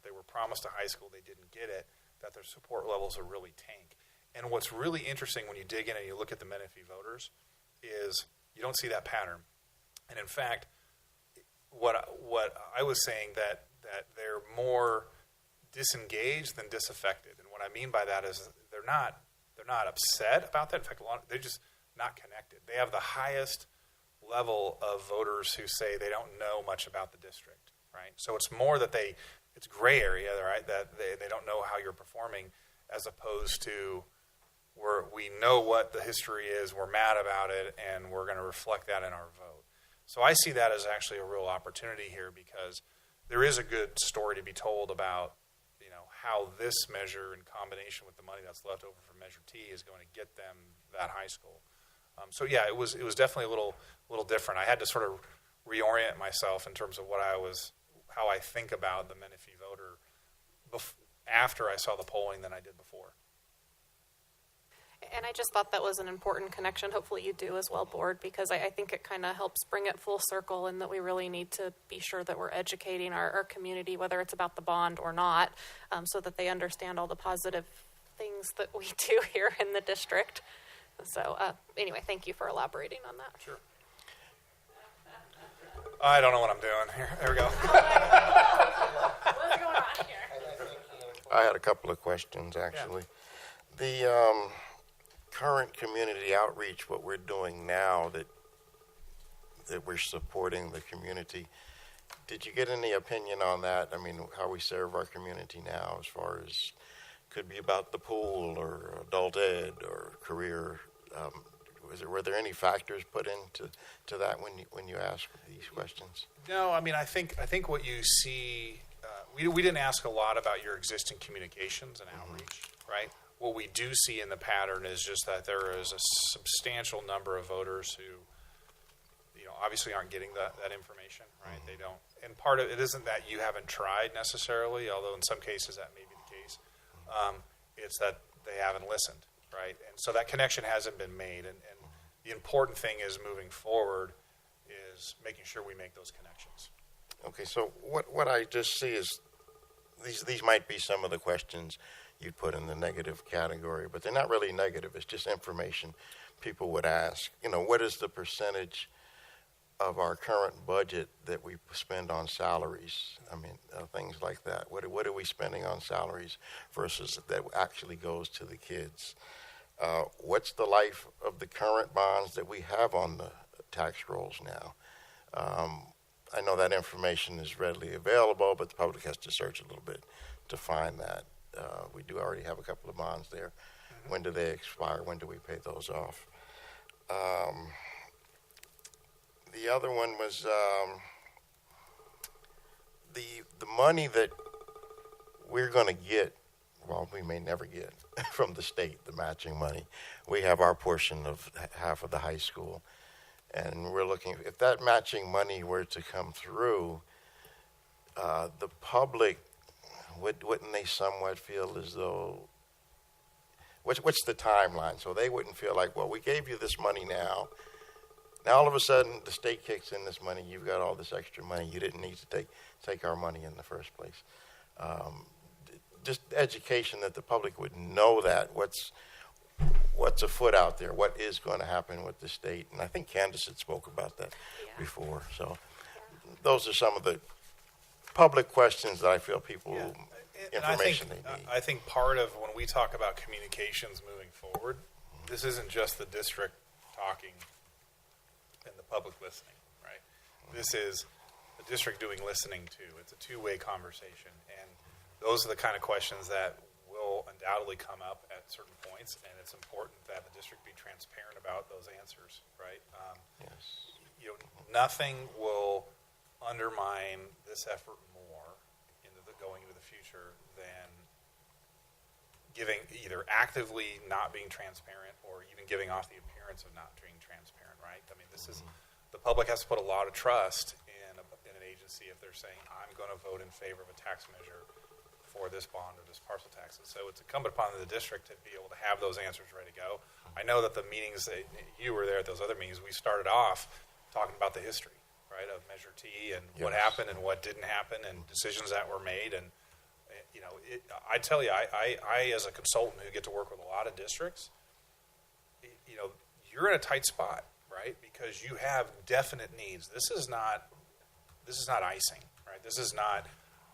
they were promised a high school, they didn't get it, that their support levels are really tank. And what's really interesting when you dig in and you look at the Menifee voters is you don't see that pattern. And in fact, what I was saying that they're more disengaged than disaffected. And what I mean by that is they're not upset about that. In fact, they're just not connected. They have the highest level of voters who say they don't know much about the district, right? So it's more that it's gray area, right? That they don't know how you're performing, as opposed to we know what the history is, we're mad about it, and we're going to reflect that in our vote. So I see that as actually a real opportunity here, because there is a good story to be told about how this measure, in combination with the money that's left over from Measure T, is going to get them that high school. So yeah, it was definitely a little different. I had to sort of reorient myself in terms of how I think about the Menifee voter after I saw the polling than I did before.
And I just thought that was an important connection. Hopefully you do as well, board, because I think it kind of helps bring it full circle, and that we really need to be sure that we're educating our community, whether it's about the bond or not, so that they understand all the positive things that we do here in the district. So anyway, thank you for elaborating on that.
Sure. I don't know what I'm doing here. There we go.
What's going on here?
I had a couple of questions, actually. Yeah. The current community outreach, what we're doing now that we're supporting the community, did you get any opinion on that? I mean, how we serve our community now, as far as could be about the pool or adult ed or career. Were there any factors put into that when you ask these questions?
No, I mean, I think what you see, we didn't ask a lot about your existing communications and outreach, right? What we do see in the pattern is just that there is a substantial number of voters who, obviously aren't getting that information, right? They don't, and part of it isn't that you haven't tried necessarily, although in some cases that may be the case. It's that they haven't listened, right? And so that connection hasn't been made, and the important thing is moving forward is making sure we make those connections.
Okay, so what I just see is these might be some of the questions you put in the negative category, but they're not really negative. It's just information people would ask. What is the percentage of our current budget that we spend on salaries? I mean, things like that. What are we spending on salaries versus that actually goes to the kids? What's the life of the current bonds that we have on the tax rolls now? I know that information is readily available, but the public has to search a little bit to find that. We do already have a couple of bonds there. Mm-hmm. When do they expire? When do we pay those off? The other one was the money that we're going to get, well, we may never get from the state, the matching money. We have our portion of half of the high school. And we're looking, if that matching money were to come through, the public, wouldn't they somewhat feel as though, what's the timeline? So they wouldn't feel like, well, we gave you this money now. Now all of a sudden the state kicks in this money. You've got all this extra money. You didn't need to take our money in the first place. Just education that the public would know that what's afoot out there, what is going to happen with the state. And I think Candace had spoke about that before. So those are some of the public questions that I feel people, information they need.
I think part of when we talk about communications moving forward, this isn't just the district talking and the public listening, right? This is the district doing listening too. It's a two-way conversation. And those are the kind of questions that will undoubtedly come up at certain points, and it's important that the district be transparent about those answers, right?
Yes.
Nothing will undermine this effort more going into the future than giving either actively not being transparent or even giving off the appearance of not being transparent, right? I mean, this is the public has to put a lot of trust in an agency if they're saying, I'm going to vote in favor of a tax measure for this bond or this parcel taxes. So it's incumbent upon the district to be able to have those answers ready to go. I know that the meetings that you were there at those other meetings, we started off talking about the history, right, of Measure T and what happened and what didn't happen and decisions that were made. And, I tell you, I as a consultant who get to work with a lot of districts, you're in a tight spot, right, because you have definite needs. This is not icing, right? This is not,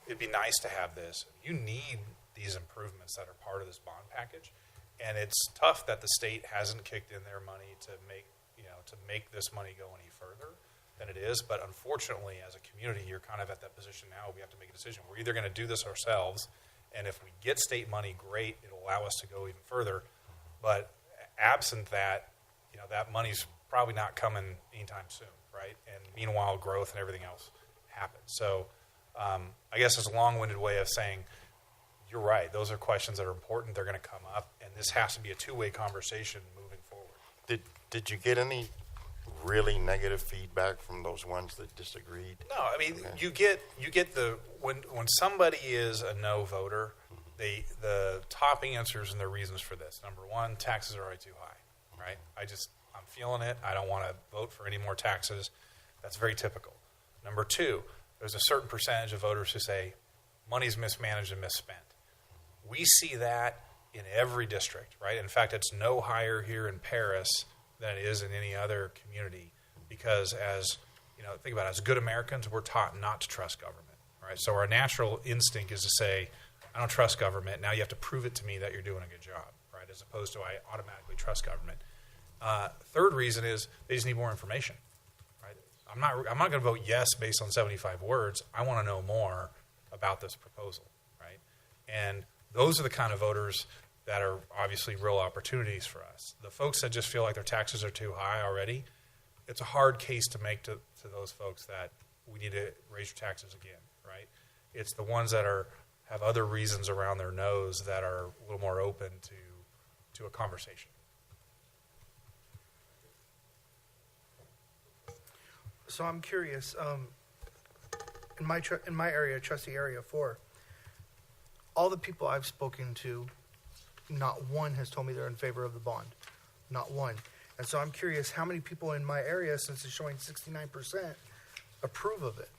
it'd be nice to have this. You need these improvements that are part of this bond package. And it's tough that the state hasn't kicked in their money to make this money go any further than it is. But unfortunately, as a community, you're kind of at that position now. We have to make a decision. We're either going to do this ourselves, and if we get state money, great. It'll allow us to go even further. But absent that, that money's probably not coming anytime soon, right? And meanwhile, growth and everything else happens. So I guess it's a long-winded way of saying, you're right. Those are questions that are important. They're going to come up, and this has to be a two-way conversation moving forward.
Did you get any really negative feedback from those ones that disagreed?
No, I mean, you get when somebody is a no voter, the top answers and the reasons for this. Number one, taxes are already too high, right? I'm feeling it. I don't want to vote for any more taxes. That's very typical. Number two, there's a certain percentage of voters who say money's mismanaged and misspent. We see that in every district, right? In fact, it's no higher here in Paris than it is in any other community because think about it, as good Americans, we're taught not to trust government, right? So our natural instinct is to say, I don't trust government. Now you have to prove it to me that you're doing a good job, right? As opposed to I automatically trust government. Third reason is they just need more information, right? I'm not going to vote yes based on 75 words. I want to know more about this proposal, right? And those are the kind of voters that are obviously real opportunities for us. The folks that just feel like their taxes are too high already, it's a hard case to make to those folks that we need to raise your taxes again, right? It's the ones that have other reasons around their nose that are a little more open to a conversation.
So I'm curious, in my area, Trustee Area 4, all the people I've spoken to, not one has told me they're in favor of the bond. Not one. And so I'm curious how many people in my area, since it's showing 69%, approve of it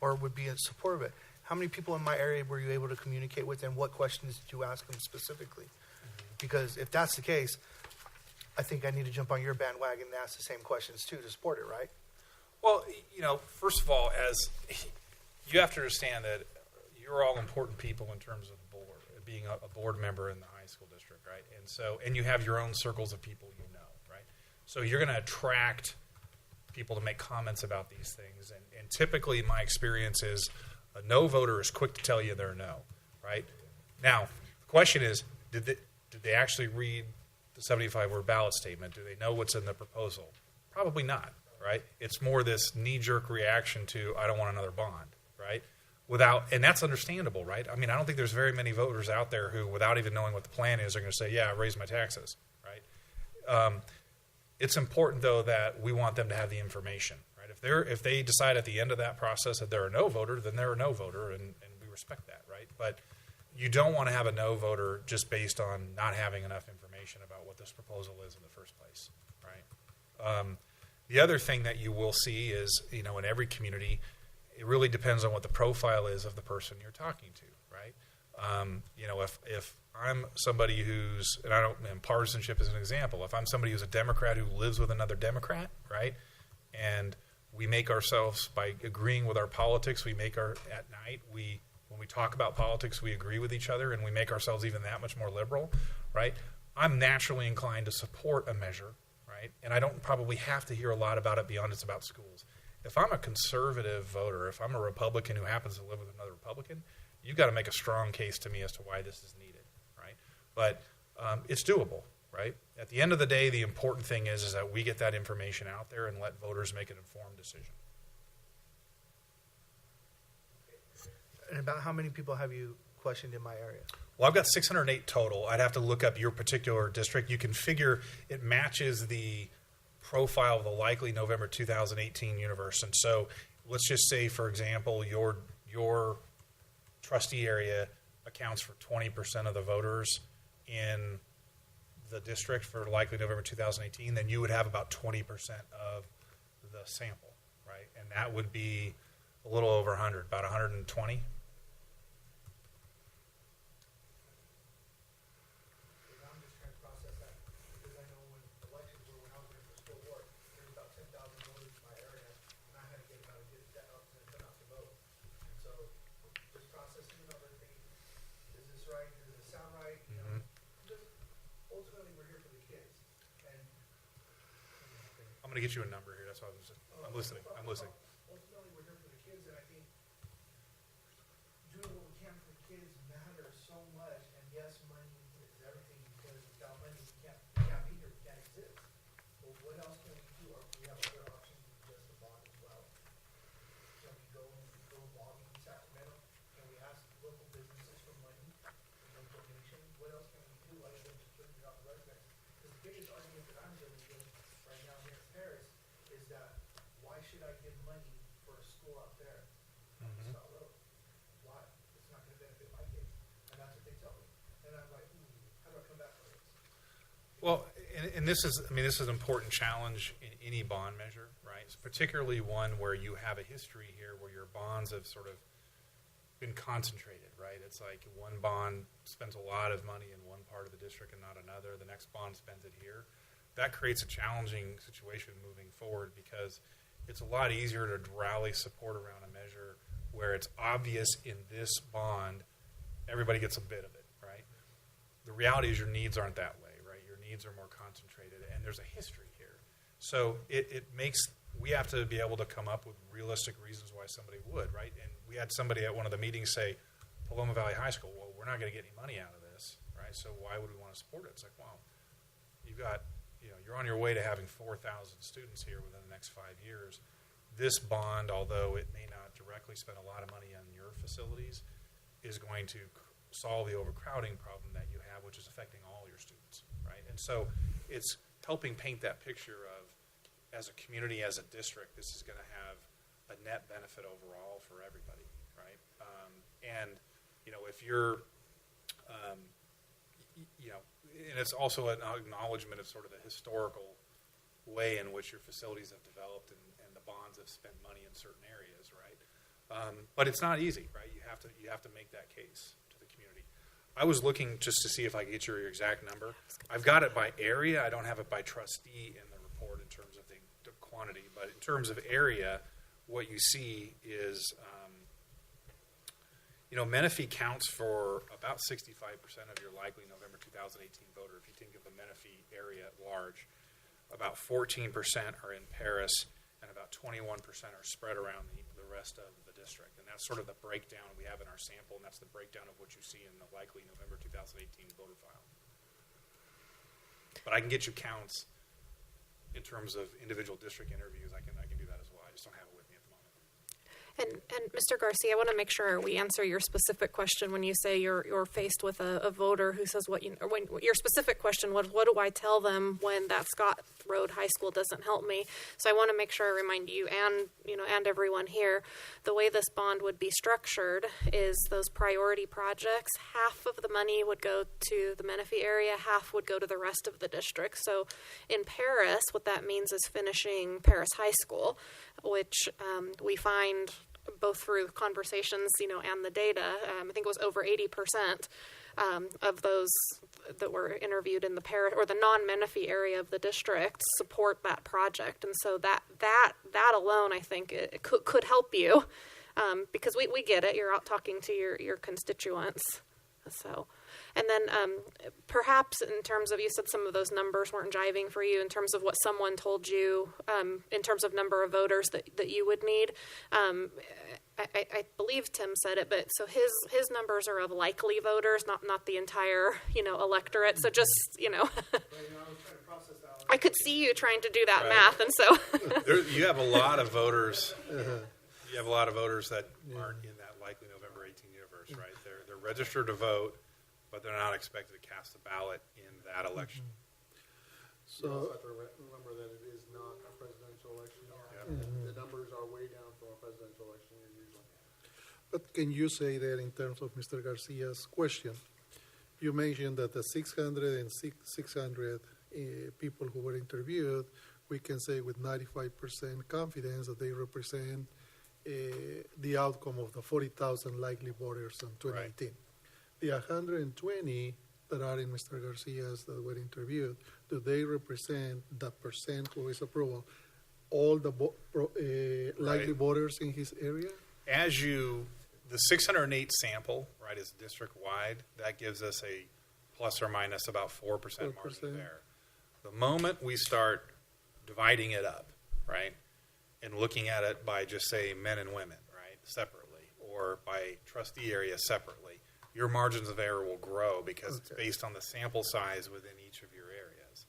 or would be in support of it. How many people in my area were you able to communicate with, and what questions did you ask them specifically? Because if that's the case, I think I need to jump on your bandwagon and ask the same questions too to support it, right?
Well, first of all, as you have to understand that you're all important people in terms of the board, being a board member in the high school district, right? And you have your own circles of people right? So you're going to attract people to make comments about these things. And typically my experience is a no voter is quick to tell you they're no, right? Now, the question is, did they actually read the 75-word ballot statement? Do they know what's in the proposal? Probably not, right? It's more this knee-jerk reaction to, I don't want another bond, right? And that's understandable, right? I mean, I don't think there's very many voters out there who, without even knowing what the plan is, are going to say, yeah, raise my taxes, right? It's important, though, that we want them to have the information, right? If they decide at the end of that process that they're a no voter, then they're a no voter, and we respect that, right? But you don't want to have a no voter just based on not having enough information.
information about what this proposal is in the first place, right? The other thing that you will see is, in every community, it really depends on what the profile is of the person you're talking to, right? If I'm somebody and partisanship is an example. If I'm somebody who's a Democrat who lives with another Democrat, right, and we make ourselves, by agreeing with our politics, at night, when we talk about politics, we agree with each other, and we make ourselves even that much more liberal, right? I'm naturally inclined to support a measure, right? And I don't probably have to hear a lot about it beyond it's about schools. If I'm a conservative voter, if I'm a Republican who happens to live with another Republican, you've got to make a strong case to me as to why this is needed, right? But it's doable, right? At the end of the day, the important thing is that we get that information out there and let voters make an informed decision.
And about how many people have you questioned in my area?
Well, I've got 608 total. I'd have to look up your particular district. You can figure it matches the profile of the likely November 2018 universe. And so let's just say, for example, your trustee area accounts for 20% of the voters in the district for likely November 2018, then you would have about 20% of the sample, right? And that would be a little over 100, about 120. I'm going to get you a number here. That's what I'm listening. I'm listening.
Ultimately, we're here for the kids, and I think doing what we can for the kids matters so much. And yes, money is everything, because without money, we can't be here. We can't exist. But what else can we do? Or we have other options than just the bond as well. Can we go logging in Sacramento? Can we ask local businesses for money, donation? What else can we do other than just putting it out the residents? Because the biggest argument that I'm dealing with right now here in Paris is that why should I give money for a school out there on the Scott Road? Why? It's not going to benefit my kids. And that's what they tell me. And I'm like, how do I come back from this?
Well, and this is an important challenge in any bond measure, right? It's particularly one where you have a history here where your bonds have sort of been concentrated, right? It's like one bond spends a lot of money in one part of the district and not another. The next bond spends it here. That creates a challenging situation moving forward, because it's a lot easier to rally support around a measure where it's obvious in this bond everybody gets a bit of it, right? The reality is your needs aren't that way, right? Your needs are more concentrated, and there's a history here. So we have to be able to come up with realistic reasons why somebody would, right? And we had somebody at one of the meetings say, Paloma Valley High School, well, we're not going to get any money out of this, right? So why would we want to support it? It's like, well, you're on your way to having 4,000 students here within the next 5 years. This bond, although it may not directly spend a lot of money on your facilities, is going to solve the overcrowding problem that you have, which is affecting all your students, right? And so it's helping paint that picture of, as a community, as a district, this is going to have a net benefit overall for everybody, right? If you're, and it's also an acknowledgement of sort of the historical way in which your facilities have developed and the bonds have spent money in certain areas, right? But it's not easy, right? You have to make that case to the community. I was looking just to see if I could get your exact number. I've got it by area. I don't have it by trustee in the report in terms of the quantity, but in terms of area, what you see is, Menifee counts for about 65% of your likely November 2018 voter. If you think of the Menifee area at large, about 14% are in Paris, and about 21% are spread around the rest of the district. And that's sort of the breakdown we have in our sample, and that's the breakdown of what you see in the likely November 2018 voter file. But I can get you counts in terms of individual district interviews. I can do that as well. I just don't have it with me at the moment.
And Mr. Garcia, I want to make sure we answer your specific question when you say you're faced with a voter who says when your specific question, what do I tell them when that Scott Road High School doesn't help me? So I want to make sure I remind you and everyone here, the way this bond would be structured is those priority projects, half of the money would go to the Menifee area, half would go to the rest of the district. So in Paris, what that means is finishing Paris High School, which we find both through conversations, and the data. I think it was over 80% of those that were interviewed in the Paris or the non-Menifee area of the district support that project, and so that alone, I think, it could help you because we get it. You're out talking to your constituents, so. And then perhaps in terms of, you said some of those numbers weren't jiving for you in terms of what someone told you in terms of number of voters that you would need. I believe Tim said it, but so his numbers are of likely voters, not the entire, electorate. So just, I could see you trying to do that math. And so
You have a lot of voters. You have a lot of voters that aren't in that likely November 18 universe, right? They're registered to vote, but they're not expected to cast a ballot in that election.
So,
You also have to remember that it is not a presidential election. The numbers are way down from a presidential election year usually.
but can you say that in terms of Mr. Garcia's question? You mentioned that the 600 people who were interviewed, we can say with 95% confidence that they represent the outcome of the 40,000 likely voters in 2018.
Right.
The 120 that are in Mr. Garcia's that were interviewed, do they represent the percent who is approval, all the likely voters in his area?
The 608 sample, right, is district-wide. That gives us a plus or minus about 4% margin of error. The moment we start dividing it up, right, and looking at it by just, say, men and women, right, separately, or by trustee area separately, your margins of error will grow because it's based on the sample size within each of your areas.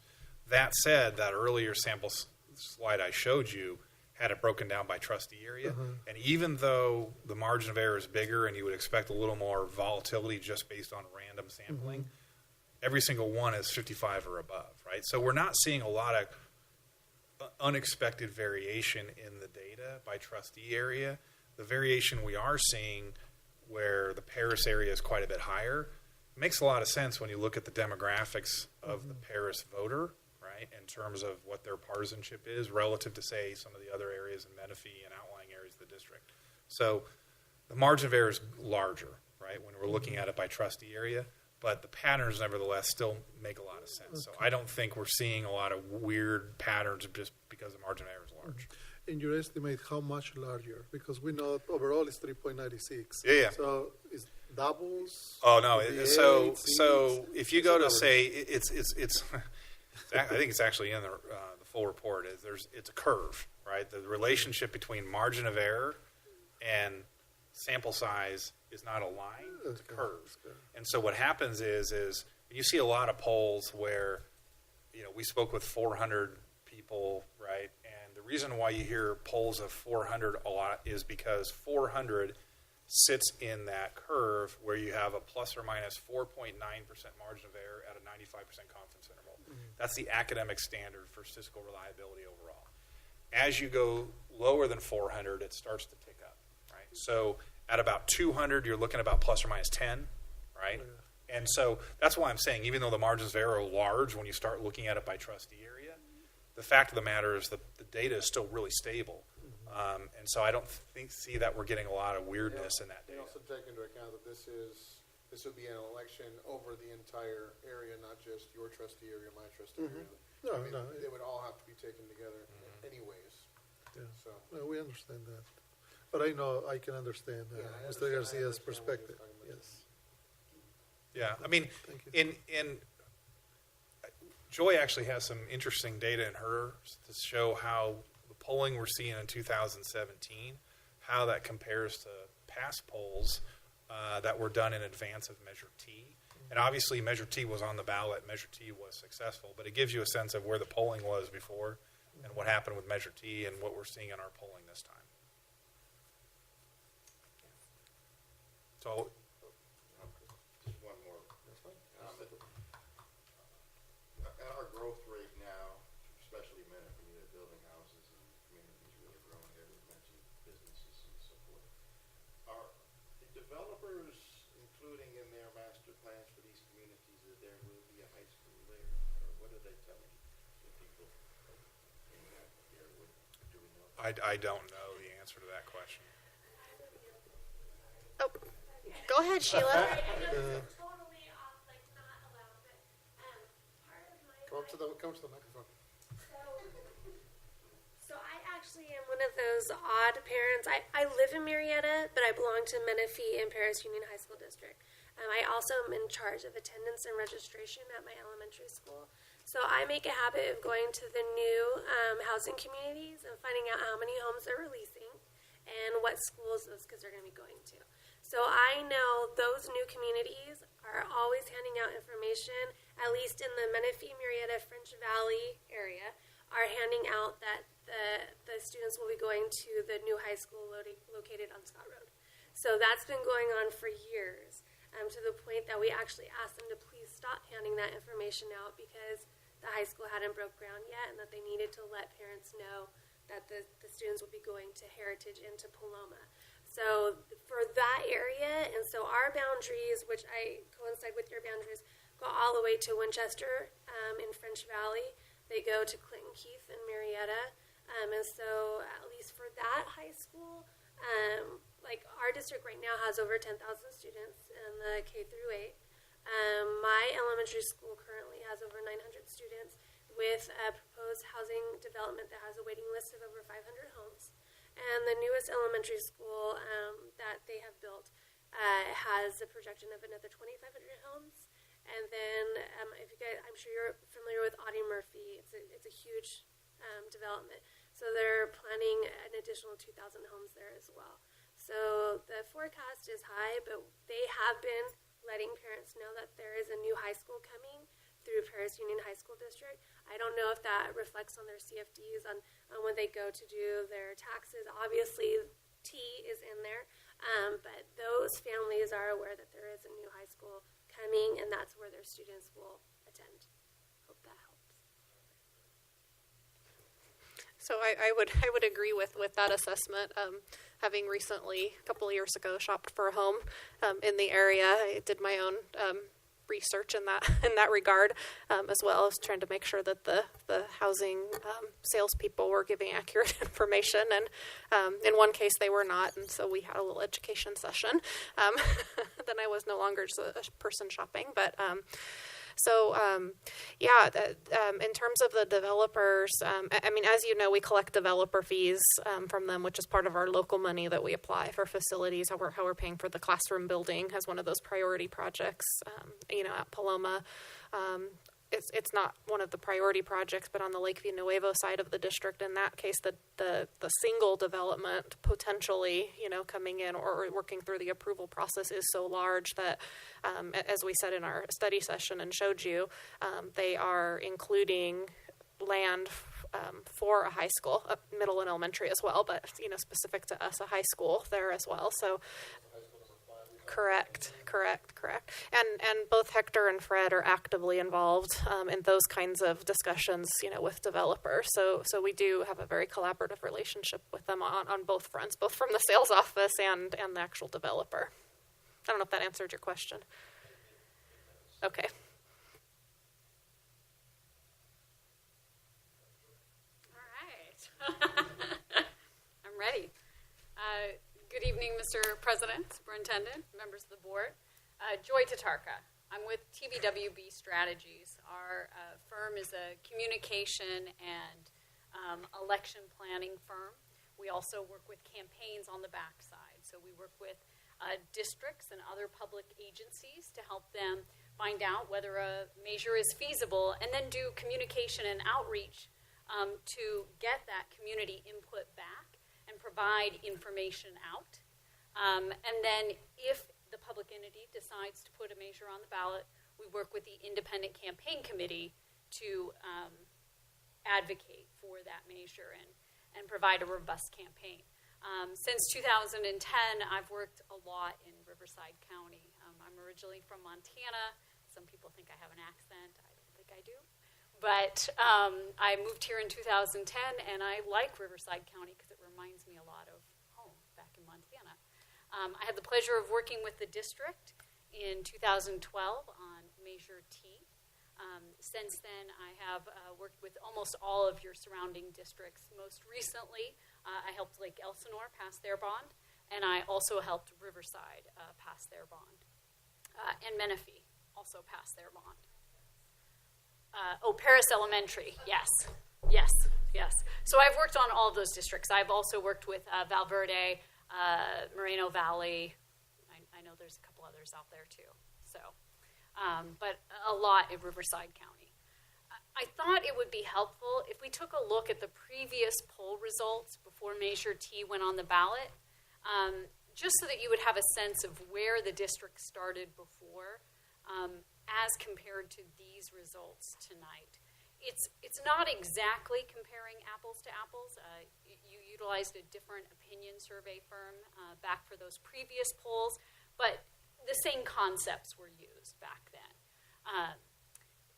That said, that earlier sample slide I showed you had it broken down by trustee area. And even though the margin of error is bigger and you would expect a little more volatility just based on random sampling, every single one is 55 or above, right? So we're not seeing a lot of unexpected variation in the data by trustee area. The variation we are seeing where the Paris area is quite a bit higher makes a lot of sense when you look at the demographics of the Paris voter, right, in terms of what their partisanship is relative to, say, some of the other areas in Menifee and outlying areas of the district. So the margin of error is larger, right, when we're looking at it by trustee area, but the patterns, nevertheless, still make a lot of sense. So I don't think we're seeing a lot of weird patterns just because the margin of error is large.
And you estimate how much larger? Because we know overall it's 3.96.
Yeah.
So it's doubles?
Oh no! So
58,
if you go to say it's I think it's actually in the full report. It's a curve, right? The relationship between margin of error and sample size is not a line; it's a curve. And so what happens is you see a lot of polls where we spoke with 400 people, right? And the reason why you hear polls of 400 a lot is because 400 sits in that curve where you have a plus or minus 4.9% margin of error at a 95% confidence interval. That's the academic standard for statistical reliability overall. As you go lower than 400, it starts to tick up, right? So at about 200, you're looking at about plus or minus 10, right? And so that's why I'm saying, even though the margins of error are large when you start looking at it by trustee area, the fact of the matter is that the data is still really stable. And so I don't see that we're getting a lot of weirdness in that data.
You also take into account that this would be an election over the entire area, not just your trustee area, my trustee area.
No,
I mean,
no.
they would all have to be taken together anyways.
Yeah.
So
No, we understand that. But I know I can understand
Yeah, I
Mr.
understand- I
Garcia's
understand what
perspective.
you're talking about.
Yes.
Yeah, I mean,
Thank you.
Joy actually has some interesting data in hers to show how the polling we're seeing in 2017, how that compares to past polls that were done in advance of Measure T. And obviously Measure T was on the ballot, Measure T was successful, but it gives you a sense of where the polling was before and what happened with Measure T and what we're seeing in our polling this time. So
Just one more comment. Our growth rate now, especially Menifee, they're building houses and the community's really growing there. We've mentioned businesses and so forth. Are the developers including in their master plans for these communities that there will be a high school there? Or what are they telling the people in that area? Do we know?
I don't know the answer to that question.
Oh, go ahead, Sheila.
Totally off, like not allowed, but part of my
Come to the microphone.
So I actually am one of those odd parents. I live in Marietta, but I belong to Menifee and Paris Union High School District. I also am in charge of attendance and registration at my elementary school. So I make a habit of going to the new housing communities and finding out how many homes they're releasing and what schools those kids are going to be going to. So I know those new communities are always handing out information, at least in the Menifee, Marietta, French Valley area, are handing out that the students will be going to the new high school located on Scott Road. So that's been going on for years, to the point that we actually asked them to please stop handing that information out because the high school hadn't broke ground yet and that they needed to let parents know that the students would be going to Heritage and to Paloma. So for that area, and so our boundaries, which I coincide with your boundaries, go all the way to Winchester in French Valley. They go to Clinton Keith and Marietta. And so at least for that high school, like our district right now has over 10,000 students in the K through 8. My elementary school currently has over 900 students with a proposed housing development that has a waiting list of over 500 homes. And the newest elementary school that they have built has a projection of another 2,500 homes. And then, if you guys, I'm sure you're familiar with Audie Murphy. It's a huge development. So they're planning an additional 2,000 homes there as well. So the forecast is high, but they have been letting parents know that there is a new high school coming through Paris Union High School District. I don't know if that reflects on their CFDs on when they go to do their taxes. Obviously, T is in there, but those families are aware that there is a new high school coming, and that's where their students will attend. Hope that helps.
So I would agree with that assessment. Having recently, a couple of years ago, shopped for a home in the area, I did my own research in that regard, as well as trying to make sure that the housing salespeople were giving accurate information. And in one case, they were not, and so we had a little education session. Then I was no longer just a person shopping, but. In terms of the developers, I mean, as you know, we collect developer fees from them, which is part of our local money that we apply for facilities, how we're paying for the classroom building as one of those priority projects, at Paloma. It's not one of the priority projects, but on the Lakeview Nuevo side of the district, in that case, the single development potentially, coming in or working through the approval process is so large that, as we said in our study session and showed you, they are including land for a high school, middle and elementary as well, but specific to us, a high school there as well. So. Correct. And both Hector and Fred are actively involved in those kinds of discussions, with developers. So we do have a very collaborative relationship with them on both fronts, both from the sales office and the actual developer. I don't know if that answered your question. Okay.
All right. I'm ready. Good evening, Mr. President, Superintendent, members of the board. Joy Tatarka. I'm with TBWB Strategies. Our firm is a communication and election planning firm. We also work with campaigns on the backside. So we work with districts and other public agencies to help them find out whether a measure is feasible and then do communication and outreach to get that community input back and provide information out. And then if the public entity decides to put a measure on the ballot, we work with the independent campaign committee to advocate for that measure and provide a robust campaign. Since 2010, I've worked a lot in Riverside County. I'm originally from Montana. Some people think I have an accent. I don't think I do. But I moved here in 2010, and I like Riverside County because it reminds me a lot of home back in Montana. I had the pleasure of working with the district in 2012 on Measure T. Since then, I have worked with almost all of your surrounding districts. Most recently, I helped Lake Elsinore pass their bond, and I also helped Riverside pass their bond. And Menifee also passed their bond. Paris Elementary, yes. So I've worked on all of those districts. I've also worked with Valverde, Moreno Valley. I know there's a couple others out there too. So, but a lot in Riverside County. I thought it would be helpful if we took a look at the previous poll results before Measure T went on the ballot, just so that you would have a sense of where the district started before, as compared to these results tonight. It's not exactly comparing apples to apples. You utilized a different opinion survey firm back for those previous polls, but the same concepts were used back then.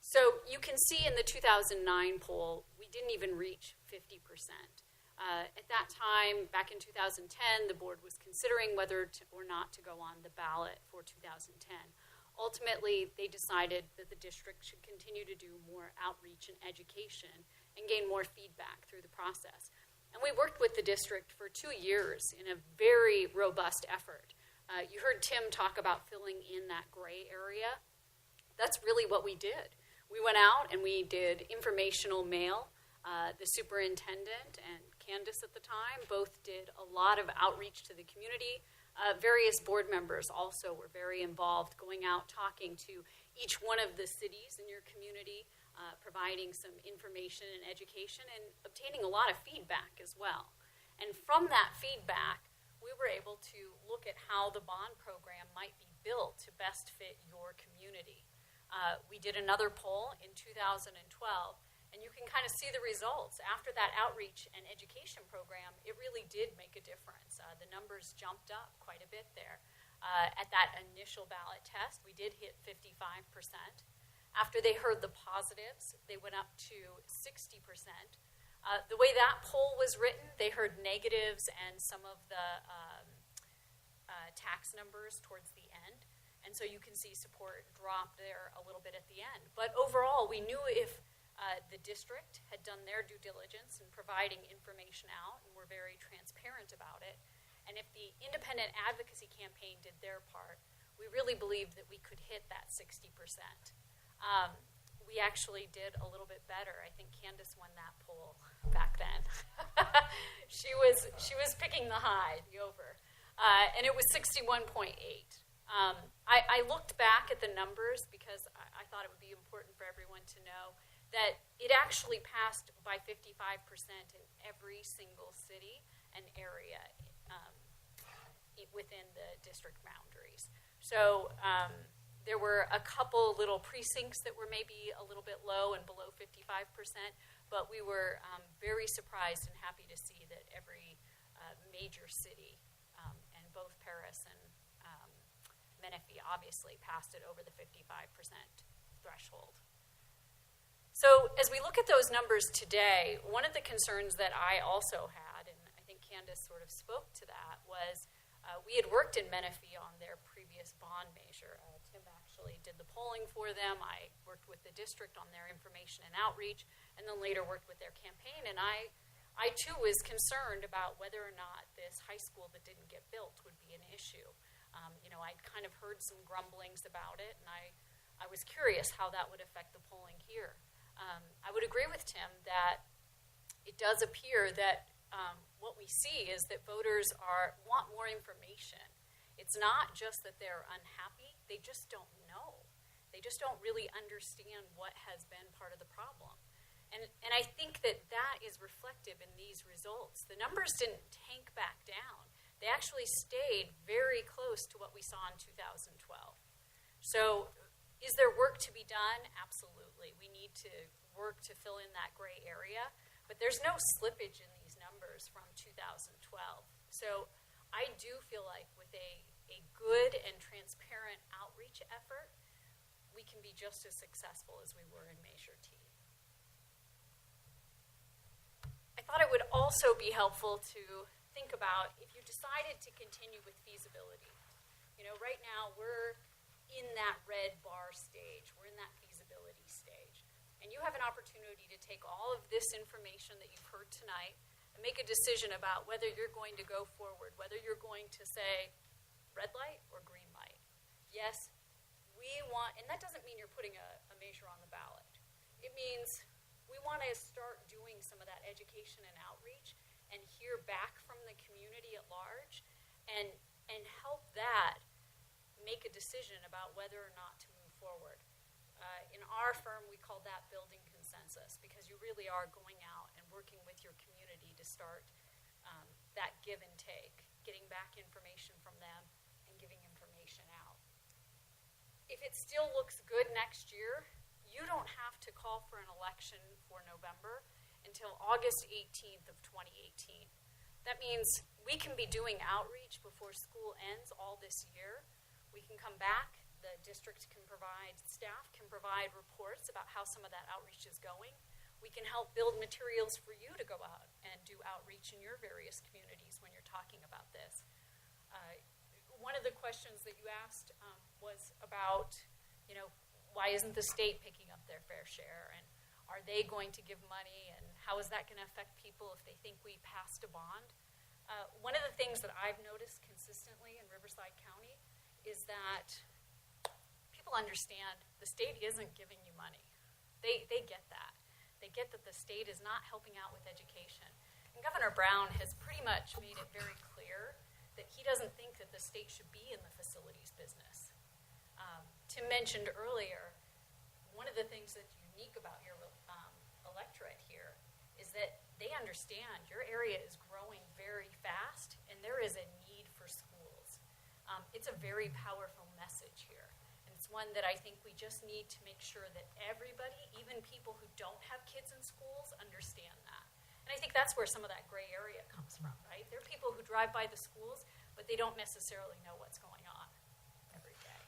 So you can see in the 2009 poll, we didn't even reach 50%. At that time, back in 2010, the board was considering whether or not to go on the ballot for 2010. Ultimately, they decided that the district should continue to do more outreach and education and gain more feedback through the process. And we worked with the district for 2 years in a very robust effort. You heard Tim talk about filling in that gray area. That's really what we did. We went out and we did informational mail. The superintendent and Candace at the time both did a lot of outreach to the community. Various board members also were very involved, going out, talking to each one of the cities in your community, providing some information and education, and obtaining a lot of feedback as well. And from that feedback, we were able to look at how the bond program might be built to best fit your community. We did another poll in 2012, and you can kind of see the results. After that outreach and education program, it really did make a difference. The numbers jumped up quite a bit there. At that initial ballot test, we did hit 55%. After they heard the positives, they went up to 60%. The way that poll was written, they heard negatives and some of the tax numbers towards the end. And so you can see support drop there a little bit at the end. But overall, we knew if the district had done their due diligence in providing information out and were very transparent about it, and if the independent advocacy campaign did their part, we really believed that we could hit that 60%. We actually did a little bit better. I think Candace won that poll back then. She was picking the high, the over, and it was 61.8. I looked back at the numbers because I thought it would be important for everyone to know that it actually passed by 55% in every single city and area within the district boundaries. So there were a couple little precincts that were maybe a little bit low and below 55%, but we were very surprised and happy to see that every major city, and both Paris and Menifee obviously passed it over the 55% threshold. So as we look at those numbers today, one of the concerns that I also had, and I think Candace sort of spoke to that, was we had worked in Menifee on their previous bond measure. Tim actually did the polling for them. I worked with the district on their information and outreach, and then later worked with their campaign. And I too was concerned about whether or not this high school that didn't get built would be an issue. I'd kind of heard some grumblings about it, and I was curious how that would affect the polling here. I would agree with Tim that it does appear that what we see is that voters want more information. It's not just that they're unhappy, they just don't know. They just don't really understand what has been part of the problem. And I think that is reflective in these results. The numbers didn't tank back down. They actually stayed very close to what we saw in 2012. So is there work to be done? Absolutely. We need to work to fill in that gray area. But there's no slippage in these numbers from 2012. So I do feel like with a good and transparent outreach effort, we can be just as successful as we were in Measure T. I thought it would also be helpful to think about if you decided to continue with feasibility. You know, right now we're in that red bar stage. We're in that feasibility stage. And you have an opportunity to take all of this information that you've heard tonight and make a decision about whether you're going to go forward, whether you're going to say red light or green light. Yes, we want, and that doesn't mean you're putting a measure on the ballot. It means we want to start doing some of that education and outreach and hear back from the community at large and help that make a decision about whether or not to move forward. In our firm, we call that building consensus because you really are going out and working with your community to start that give and take, getting back information from them and giving information out. If it still looks good next year, you don't have to call for an election for November until August 18th of 2018. That means we can be doing outreach before school ends all this year. We can come back. The district can provide, staff can provide reports about how some of that outreach is going. We can help build materials for you to go out and do outreach in your various communities when you're talking about this. One of the questions that you asked was about, you know, why isn't the state picking up their fair share? And are they going to give money? And how is that going to affect people if they think we passed a bond? One of the things that I've noticed consistently in Riverside County is that people understand the state isn't giving you money. They get that. They get that the state is not helping out with education. And Governor Brown has pretty much made it very clear that he doesn't think that the state should be in the facilities business. Tim mentioned earlier, one of the things that's unique about your electorate here is that they understand your area is growing very fast and there is a need for schools. It's a very powerful message here. And it's one that I think we just need to make sure that everybody, even people who don't have kids in schools, understand that. And I think that's where some of that gray area comes from, right? There are people who drive by the schools, but they don't necessarily know what's going on every day.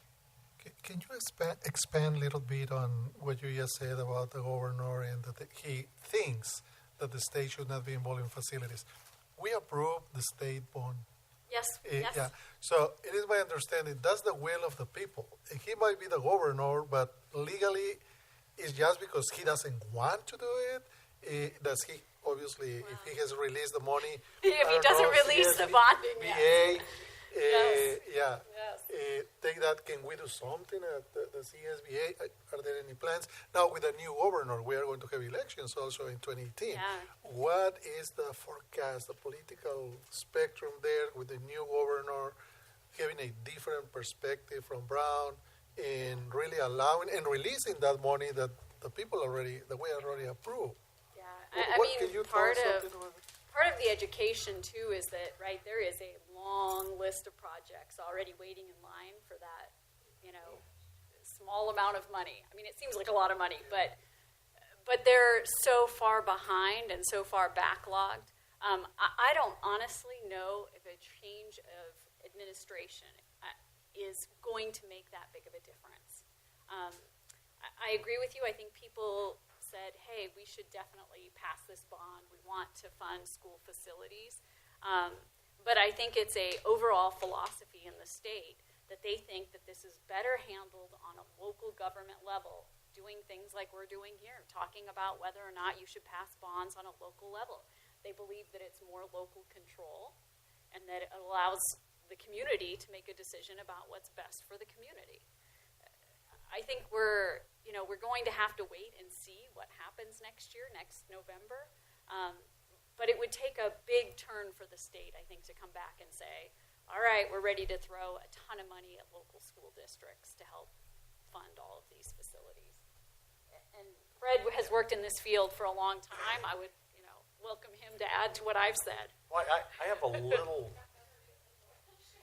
Can you expand a little bit on what you just said about the governor and that he thinks that the state should not be involved in facilities? We approved the state bond.
Yes, yes.
Yeah. So it is my understanding that's the will of the people. He might be the governor, but legally, it's just because he doesn't want to do it. Does he? Obviously, if he has released the money,
if he doesn't release the bonding,
VA,
yes.
yeah.
Yes.
Take that. Can we do something at the CSBA? Are there any plans now with the new governor? We are going to have elections also in 2018.
Yeah.
What is the forecast, the political spectrum there with the new governor having a different perspective from Brown and really allowing and releasing that money that the people already, that we already approved?
Yeah, I
Can
mean,
you
part
tell
of the education too is that, right, there is a long list of projects already waiting in line for that, you know, small amount of money. I mean, it seems like a lot of money, but they're so far behind and so far backlogged. I don't honestly know if a change of administration is going to make that big of a difference. I agree with you. I think people said, hey, we should definitely pass this bond. We want to fund school facilities. But I think it's a overall philosophy in the state that they think that this is better handled on a local government level, doing things like we're doing here, talking about whether or not you should pass bonds on a local level. They believe that it's more local control and that it allows the community to make a decision about what's best for the community. I think we're going to have to wait and see what happens next year, next November. But it would take a big turn for the state, I think, to come back and say, all right, we're ready to throw a ton of money at local school districts to help fund all of these facilities. And Fred has worked in this field for a long time. I would, welcome him to add to what I've said.
Well, I have a little...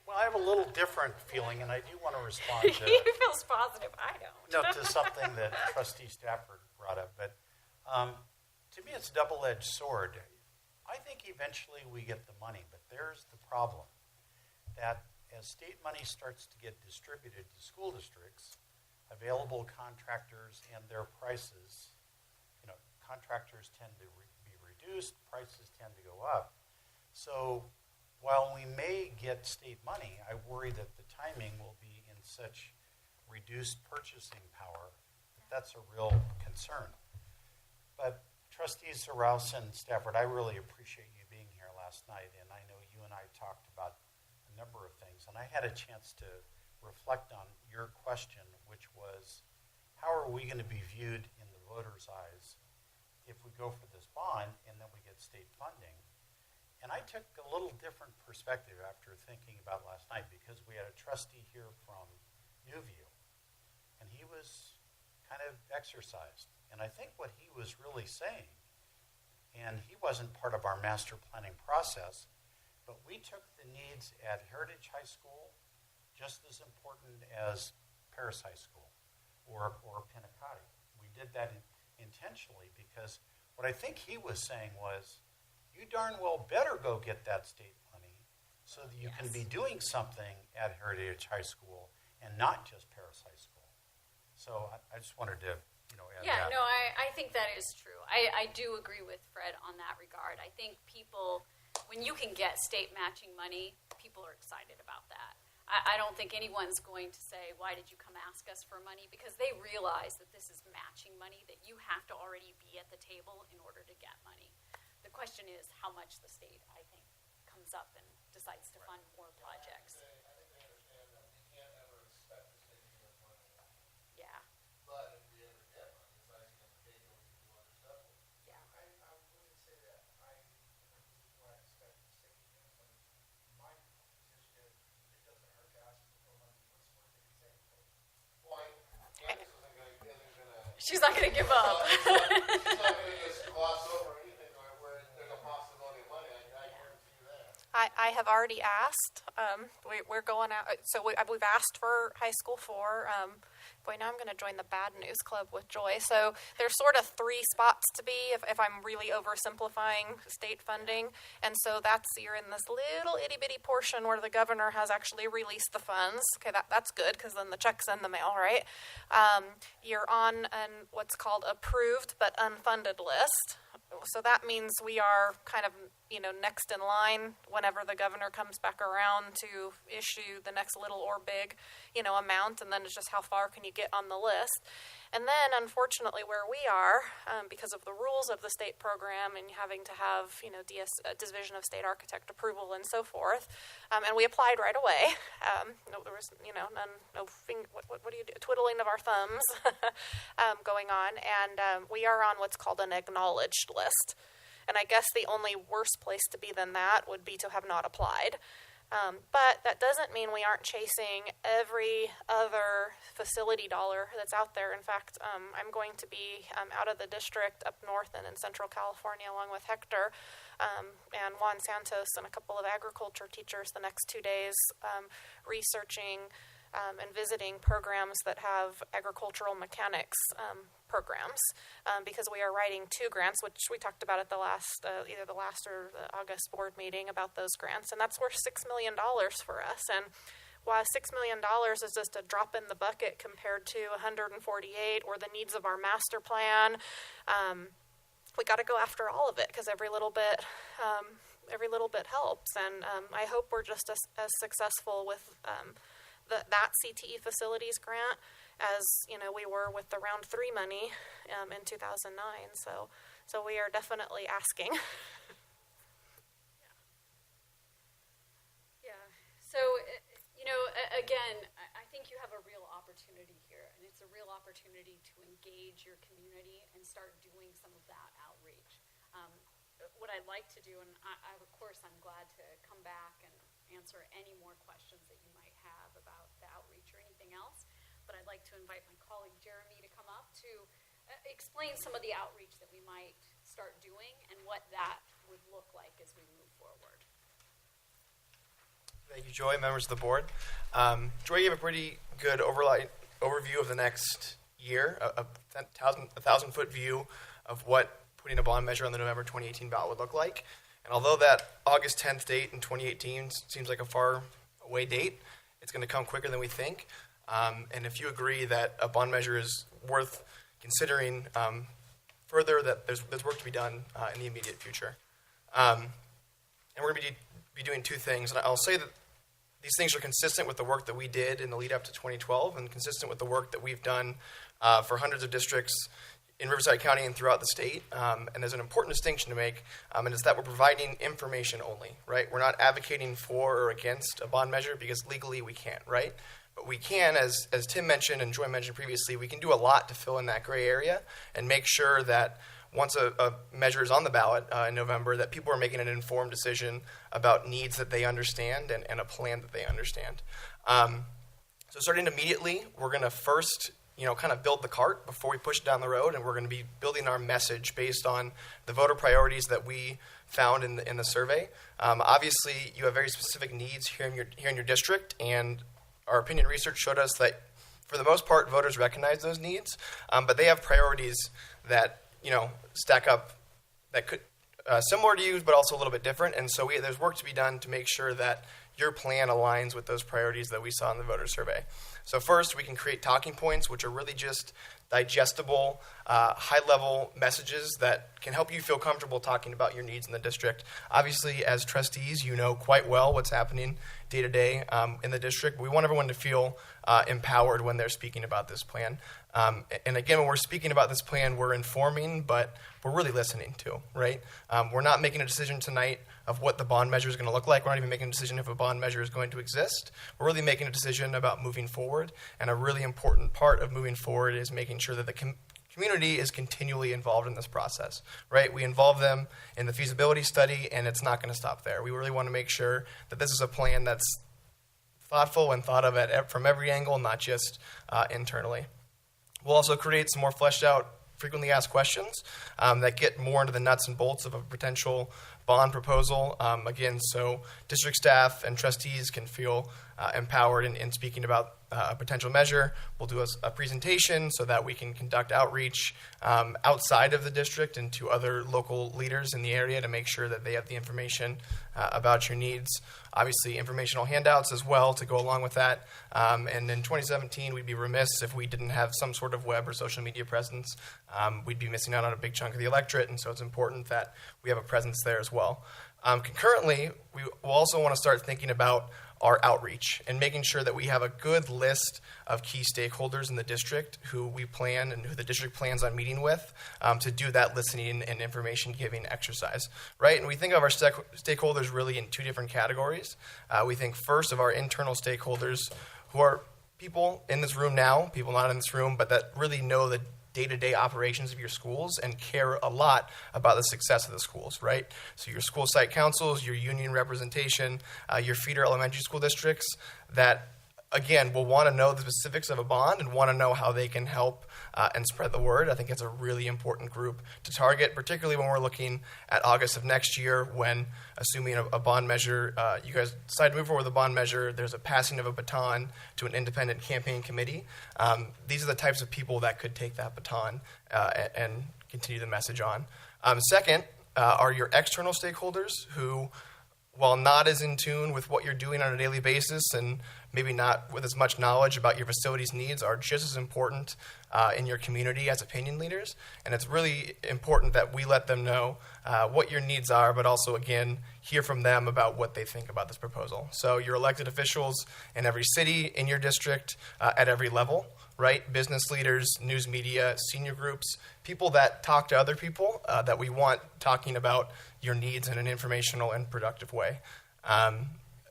Well, I have a little different feeling, and I do want to respond to...
He feels positive. I don't.
No, to something that Trustee Stafford brought up. But to me, it's a double-edged sword. I think eventually we get the money, but there's the problem. That as state money starts to get distributed to school districts, available contractors and their prices, contractors tend to be reduced, prices tend to go up. So while we may get state money, I worry that the timing will be in such reduced purchasing power that that's a real concern. But Trustees Rouse and Stafford, I really appreciate you being here last night, and I know you and I talked about a number of things, and I had a chance to reflect on your question, which was, how are we going to be viewed in the voters' eyes if we go for this bond and then we get state funding? And I took a little different perspective after thinking about last night, because we had a trustee here from Newview, and he was kind of exercised. And I think what he was really saying, and he wasn't part of our master planning process, but we took the needs at Heritage High School just as important as Paris High School or Pinacati. We did that intentionally because what I think he was saying was, you darn well better go get that state money so that you can be doing something at Heritage High School and not just Paris High School. So I just wanted to, add that.
I think that is true. I do agree with Fred on that regard. I think people, when you can get state matching money, people are excited about that. I don't think anyone's going to say, why did you come ask us for money? Because they realize that this is matching money, that you have to already be at the table in order to get money. The question is how much the state, I think, comes up and decides to fund more projects.
I think they understand that we can't ever expect the state to give us money.
Yeah.
But if we ever get money, it's icing on the cake and we can do other stuff.
Yeah.
I wouldn't say that I expect the state to give us money. My position is it doesn't hurt to ask for money. What's the worst they can say?
Well, Candace isn't gonna.
She's not going to give up.
She's not gonna just gloss over anything where there's a possibility of money. I guarantee you that.
I have already asked. We're going out. So we've asked for high school 4. Boy, now I'm going to join the bad news club with Joy. So there's sort of 3 spots to be if I'm really oversimplifying state funding. And so you're in this little itty bitty portion where the governor has actually released the funds. Okay, that's good because then the check's in the mail, right? You're on what's called approved but unfunded list. So that means we are kind of, next in line whenever the governor comes back around to issue the next little or big, amount. And then it's just how far can you get on the list. And then, unfortunately, where we are, because of the rules of the state program and having to have, Division of State Architect approval and so forth, and we applied right away. There was, what do you do? Twiddling of our thumbs going on, and we are on what's called an acknowledged list. And I guess the only worse place to be than that would be to have not applied. But that doesn't mean we aren't chasing every other facility dollar that's out there. In fact, I'm going to be out of the district up north and in Central California along with Hector and Juan Santos and a couple of agriculture teachers the next 2 days researching and visiting programs that have agricultural mechanics programs because we are writing 2 grants, which we talked about at the last, either the last or the August board meeting about those grants, and that's worth $6 million for us. And while $6 million is just a drop in the bucket compared to 148 or the needs of our master plan, we got to go after all of it because every little bit helps. And I hope we're just as successful with that CTE facilities grant as we were with the round 3 money in 2009. So we are definitely asking.
Yeah. So again, I think you have a real opportunity here, and it's a real opportunity to engage your community and start doing some of that outreach. What I'd like to do, and of course I'm glad to come back and answer any more questions that you might have about the outreach or anything else, but I'd like to invite my colleague Jeremy to come up to explain some of the outreach that we might start doing and what that would look like as we move forward.
Thank you, Joy, members of the board. Joy gave a pretty good overview of the next year, a 1,000-foot view of what putting a bond measure on the November 2018 ballot would look like. And although that August 10th date in 2018 seems like a far away date, it's going to come quicker than we think. And if you agree that a bond measure is worth considering further, that there's work to be done in the immediate future. And we're going to be doing two things. And I'll say that these things are consistent with the work that we did in the lead up to 2012 and consistent with the work that we've done for hundreds of districts in Riverside County and throughout the state. And there's an important distinction to make, and it's that we're providing information only, right? We're not advocating for or against a bond measure because legally we can't, right? But we can, as Tim mentioned and Joy mentioned previously, we can do a lot to fill in that gray area and make sure that once a measure is on the ballot in November, that people are making an informed decision about needs that they understand and a plan that they understand. So starting immediately, we're going to first kind of build the cart before we push it down the road, and we're going to be building our message based on the voter priorities that we found in the survey. Obviously, you have very specific needs here in your district, and our opinion research showed us that for the most part, voters recognize those needs, but they have priorities that stack up that could similar to you, but also a little bit different. And so there's work to be done to make sure that your plan aligns with those priorities that we saw in the voter survey. So first, we can create talking points, which are really just digestible, high-level messages that can help you feel comfortable talking about your needs in the district. Obviously, as trustees, you know quite well what's happening day to day in the district. We want everyone to feel empowered when they're speaking about this plan. And again, when we're speaking about this plan, we're informing, but we're really listening too, right? We're not making a decision tonight of what the bond measure is going to look like. We're not even making a decision if a bond measure is going to exist. We're really making a decision about moving forward. And a really important part of moving forward is making sure that the community is continually involved in this process, right? We involve them in the feasibility study, and it's not going to stop there. We really want to make sure that this is a plan that's thoughtful and thought of from every angle, not just internally. We'll also create some more fleshed out, frequently asked questions that get more into the nuts and bolts of a potential bond proposal. Again, so district staff and trustees can feel empowered in speaking about a potential measure. We'll do a presentation so that we can conduct outreach outside of the district and to other local leaders in the area to make sure that they have the information about your needs. Obviously, informational handouts as well to go along with that. And in 2017, we'd be remiss if we didn't have some sort of web or social media presence. We'd be missing out on a big chunk of the electorate, and so it's important that we have a presence there as well. Concurrently, we will also want to start thinking about our outreach and making sure that we have a good list of key stakeholders in the district who we plan and who the district plans on meeting with to do that listening and information giving exercise, right? And we think of our stakeholders really in two different categories. We think first of our internal stakeholders who are people in this room now, people not in this room, but that really know the day-to-day operations of your schools and care a lot about the success of the schools, right? So your school site councils, your union representation, your feeder elementary school districts that, again, will want to know the specifics of a bond and want to know how they can help and spread the word. I think it's a really important group to target, particularly when we're looking at August of next year when, assuming a bond measure, you guys decide to move forward with a bond measure, there's a passing of a baton to an independent campaign committee. These are the types of people that could take that baton and continue the message on. Second are your external stakeholders who, while not as in tune with what you're doing on a daily basis and maybe not with as much knowledge about your facilities needs, are just as important in your community as opinion leaders. And it's really important that we let them know what your needs are, but also, again, hear from them about what they think about this proposal. So your elected officials in every city, in your district, at every level, right? Business leaders, news media, senior groups, people that talk to other people that we want talking about your needs in an informational and productive way.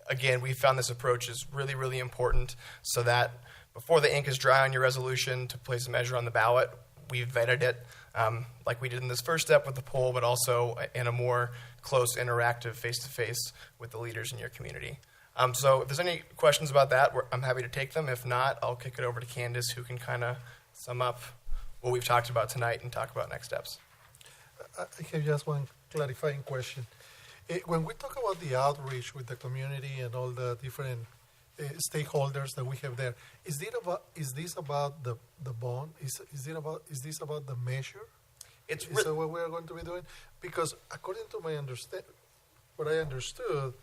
Again, we found this approach is really, really important so that before the ink is dry on your resolution to place a measure on the ballot, we've vetted it like we did in this first step with the poll, but also in a more close, interactive, face-to-face with the leaders in your community. So if there's any questions about that, I'm happy to take them. If not, I'll kick it over to Candace, who can kind of sum up what we've talked about tonight and talk about next steps.
I have just one clarifying question. When we talk about the outreach with the community and all the different stakeholders that we have there, is this about the bond? Is this about the measure? Is that what we are going to be doing? Because according to my understanding, what I understood,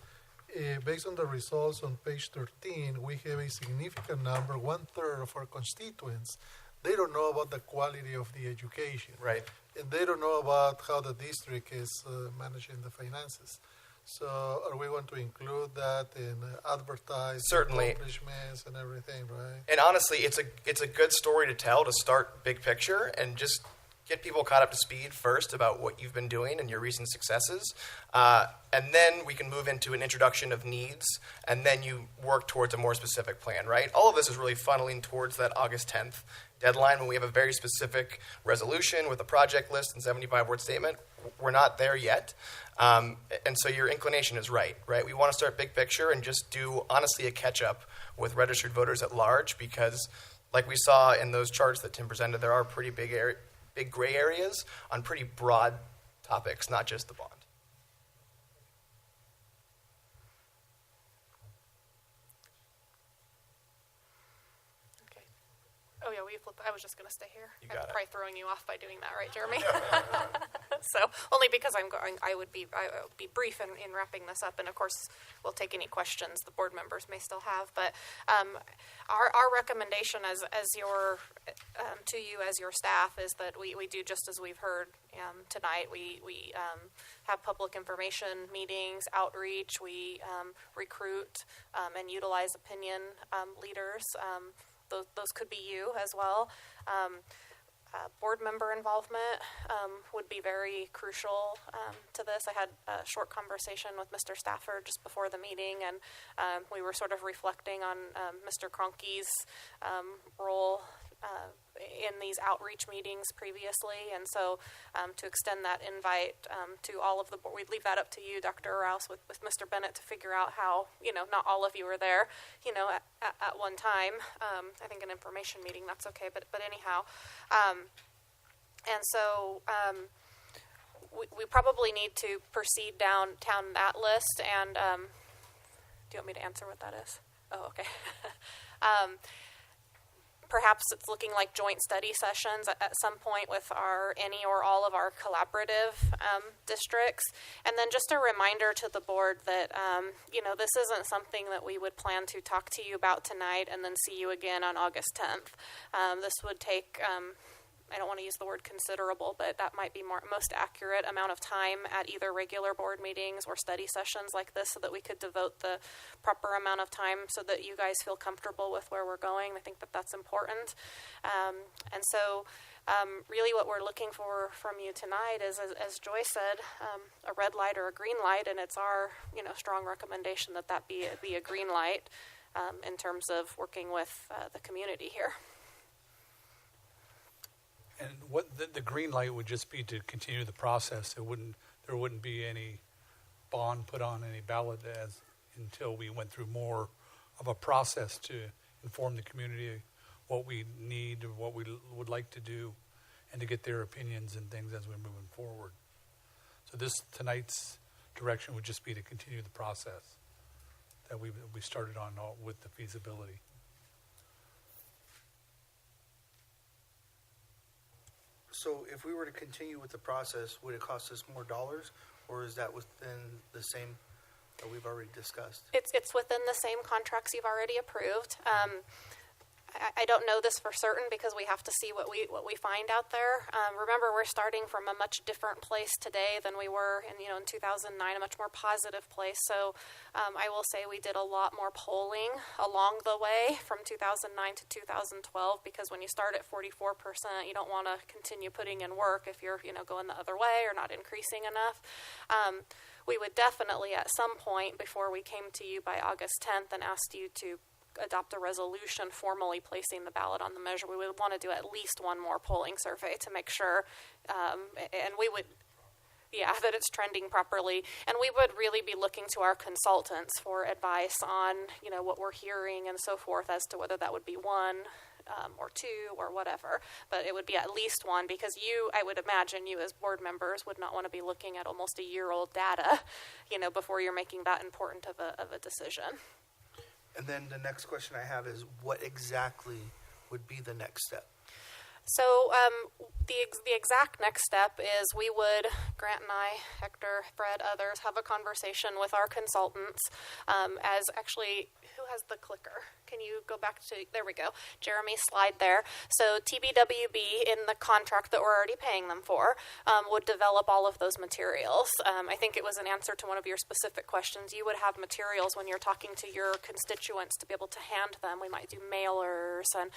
based on the results on page 13, we have a significant number, 1/3 of our constituents. They don't know about the quality of the education.
Right.
And they don't know about how the district is managing the finances. So are we going to include that in advertise
Certainly.
accomplishments and everything, right?
And honestly, it's a good story to tell to start big picture and just get people caught up to speed first about what you've been doing and your recent successes. And then we can move into an introduction of needs, and then you work towards a more specific plan, right? All of this is really funneling towards that August 10th deadline when we have a very specific resolution with a project list and 75-word statement. We're not there yet. And so your inclination is right? We want to start big picture and just do, honestly, a catch-up with registered voters at large because, like we saw in those charts that Tim presented, there are pretty big gray areas on pretty broad topics, not just the bond.
Okay. Oh yeah, I was just going to stay here.
You got
I'm
it.
probably throwing you off by doing that, right, Jeremy? So only because I would be brief in wrapping this up, and of course we'll take any questions the board members may still have. But our recommendation as your to you as your staff is that we do just as we've heard tonight. We have public information meetings, outreach. We recruit and utilize opinion leaders. Those could be you as well. Board member involvement would be very crucial to this. I had a short conversation with Mr. Stafford just before the meeting, and we were sort of reflecting on Mr. Cronky's role in these outreach meetings previously, and so to extend that invite to all of the board, we'd leave that up to you, Dr. Rouse, with Mr. Bennett to figure out how, not all of you are there, at one time. I think an information meeting, that's okay, but anyhow. And so we probably need to proceed down that list, and do you want me to answer what that is? Oh, okay. Perhaps it's looking like joint study sessions at some point with any or all of our collaborative districts. And then just a reminder to the board that, this isn't something that we would plan to talk to you about tonight and then see you again on August 10th. This would take, I don't want to use the word considerable, but that might be most accurate amount of time at either regular board meetings or study sessions like this so that we could devote the proper amount of time so that you guys feel comfortable with where we're going. I think that that's important. And so really what we're looking for from you tonight is, as Joy said, a red light or a green light, and it's our strong recommendation that be a green light in terms of working with the community here.
And what the green light would just be to continue the process. There wouldn't be any bond put on any ballot until we went through more of a process to inform the community what we need or what we would like to do, and to get their opinions and things as we're moving forward. So tonight's direction would just be to continue the process that we started on with the feasibility.
So if we were to continue with the process, would it cost us more dollars, or is that within the same that we've already discussed?
It's within the same contracts you've already approved. I don't know this for certain because we have to see what we find out there. Remember, we're starting from a much different place today than we were in 2009, a much more positive place. So I will say we did a lot more polling along the way from 2009 to 2012 because when you start at 44%, you don't want to continue putting in work if you're going the other way or not increasing enough. We would definitely at some point before we came to you by August 10th and asked you to adopt a resolution formally placing the ballot on the measure, we would want to do at least one more polling survey to make sure, and we would, that it's trending properly. And we would really be looking to our consultants for advice on, what we're hearing and so forth as to whether that would be one or two or whatever. But it would be at least one because I would imagine you as board members would not want to be looking at almost a year-old data, before you're making that important of a decision.
And then the next question I have is, what exactly would be the next step?
So the exact next step is we would, Grant and I, Hector, Fred, others, have a conversation with our consultants as actually, who has the clicker? Can you go back to, there we go, Jeremy's slide there. So TBWB, in the contract that we're already paying them for, would develop all of those materials. I think it was an answer to one of your specific questions. You would have materials when you're talking to your constituents to be able to hand them. We might do mailers and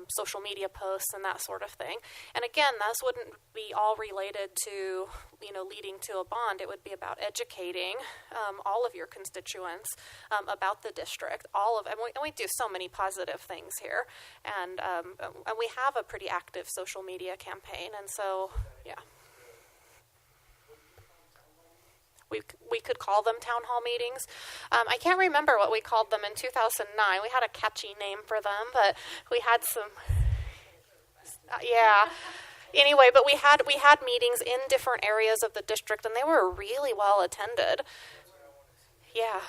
social media posts and that sort of thing. And again, this wouldn't be all related to, leading to a bond. It would be about educating all of your constituents about the district. And we do so many positive things here, and we have a pretty active social media campaign. And so, yeah. We could call them town hall meetings. I can't remember what we called them in 2009. We had a catchy name for them, but we had some. Yeah. Anyway, but we had meetings in different areas of the district, and they were really well attended. Yeah.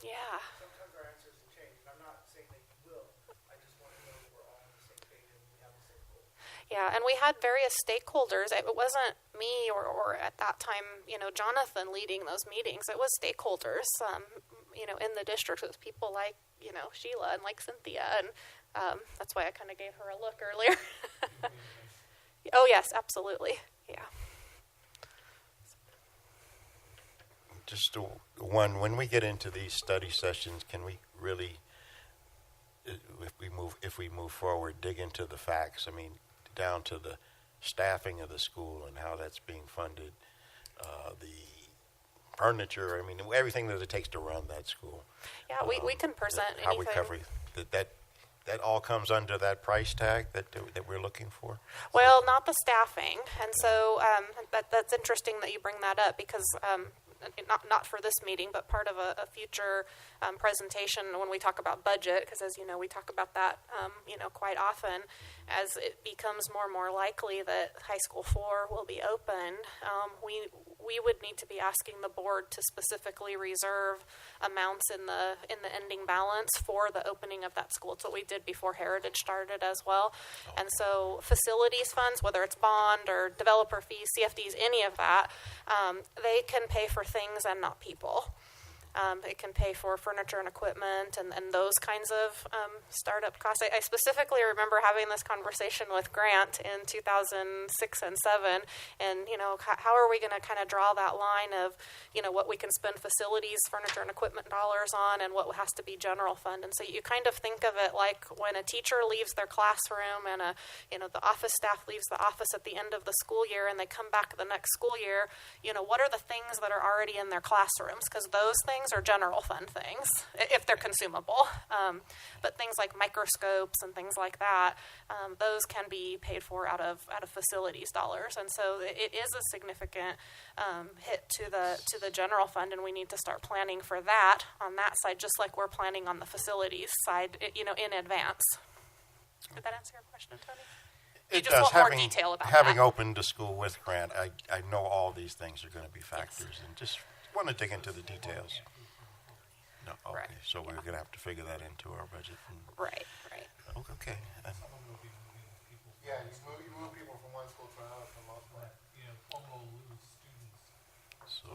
Yeah.
Sometimes our answers will change. I'm not saying they will. I just want to know we're all on the same page and we have the same goal.
Yeah, and we had various stakeholders. It wasn't me or at that time, Jonathan leading those meetings. It was stakeholders, in the district. It was people like, Sheila and like Cynthia, and that's why I kind of gave her a look earlier. Oh, yes, absolutely. Yeah.
Just when we get into these study sessions, can we really, if we move forward, dig into the facts? I mean, down to the staffing of the school and how that's being funded, the furniture. I mean, everything that it takes to run that school.
Yeah, we can present
how
anything.
we cover that all comes under that price tag that we're looking for.
Well, not the staffing, and so that's interesting that you bring that up because. Not for this meeting, but part of a future presentation when we talk about budget, because as you know, we talk about that, quite often. As it becomes more and more likely that High School 4 will be opened, we would need to be asking the board to specifically reserve amounts in the ending balance for the opening of that school. It's what we did before Heritage started as well. And so facilities funds, whether it's bond or developer fees, CFDs, any of that, they can pay for things and not people. It can pay for furniture and equipment and those kinds of startup costs. I specifically remember having this conversation with Grant in 2006 and 2007, and how are we going to kind of draw that line of what we can spend facilities, furniture, and equipment dollars on, and what has to be general fund. And so you kind of think of it like when a teacher leaves their classroom and the office staff leaves the office at the end of the school year, and they come back the next school year. What are the things that are already in their classrooms? Because those things are general fund things if they're consumable, but things like microscopes and things like that, those can be paid for out of facilities dollars, and so it is a significant hit to the general fund, and we need to start planning for that on that side, just like we're planning on the facilities side, in advance. Did that answer your question, Tony?
It
just
does.
want more detail about
having
that.
opened the school with Grant, I know all these things are going to be factors, and just want to dig into the details. No, okay.
Right.
So we're going to have to figure that into our budget.
Right.
Okay.
Yeah, you move people from one school to another for the most part.
Cuomo will lose students.
So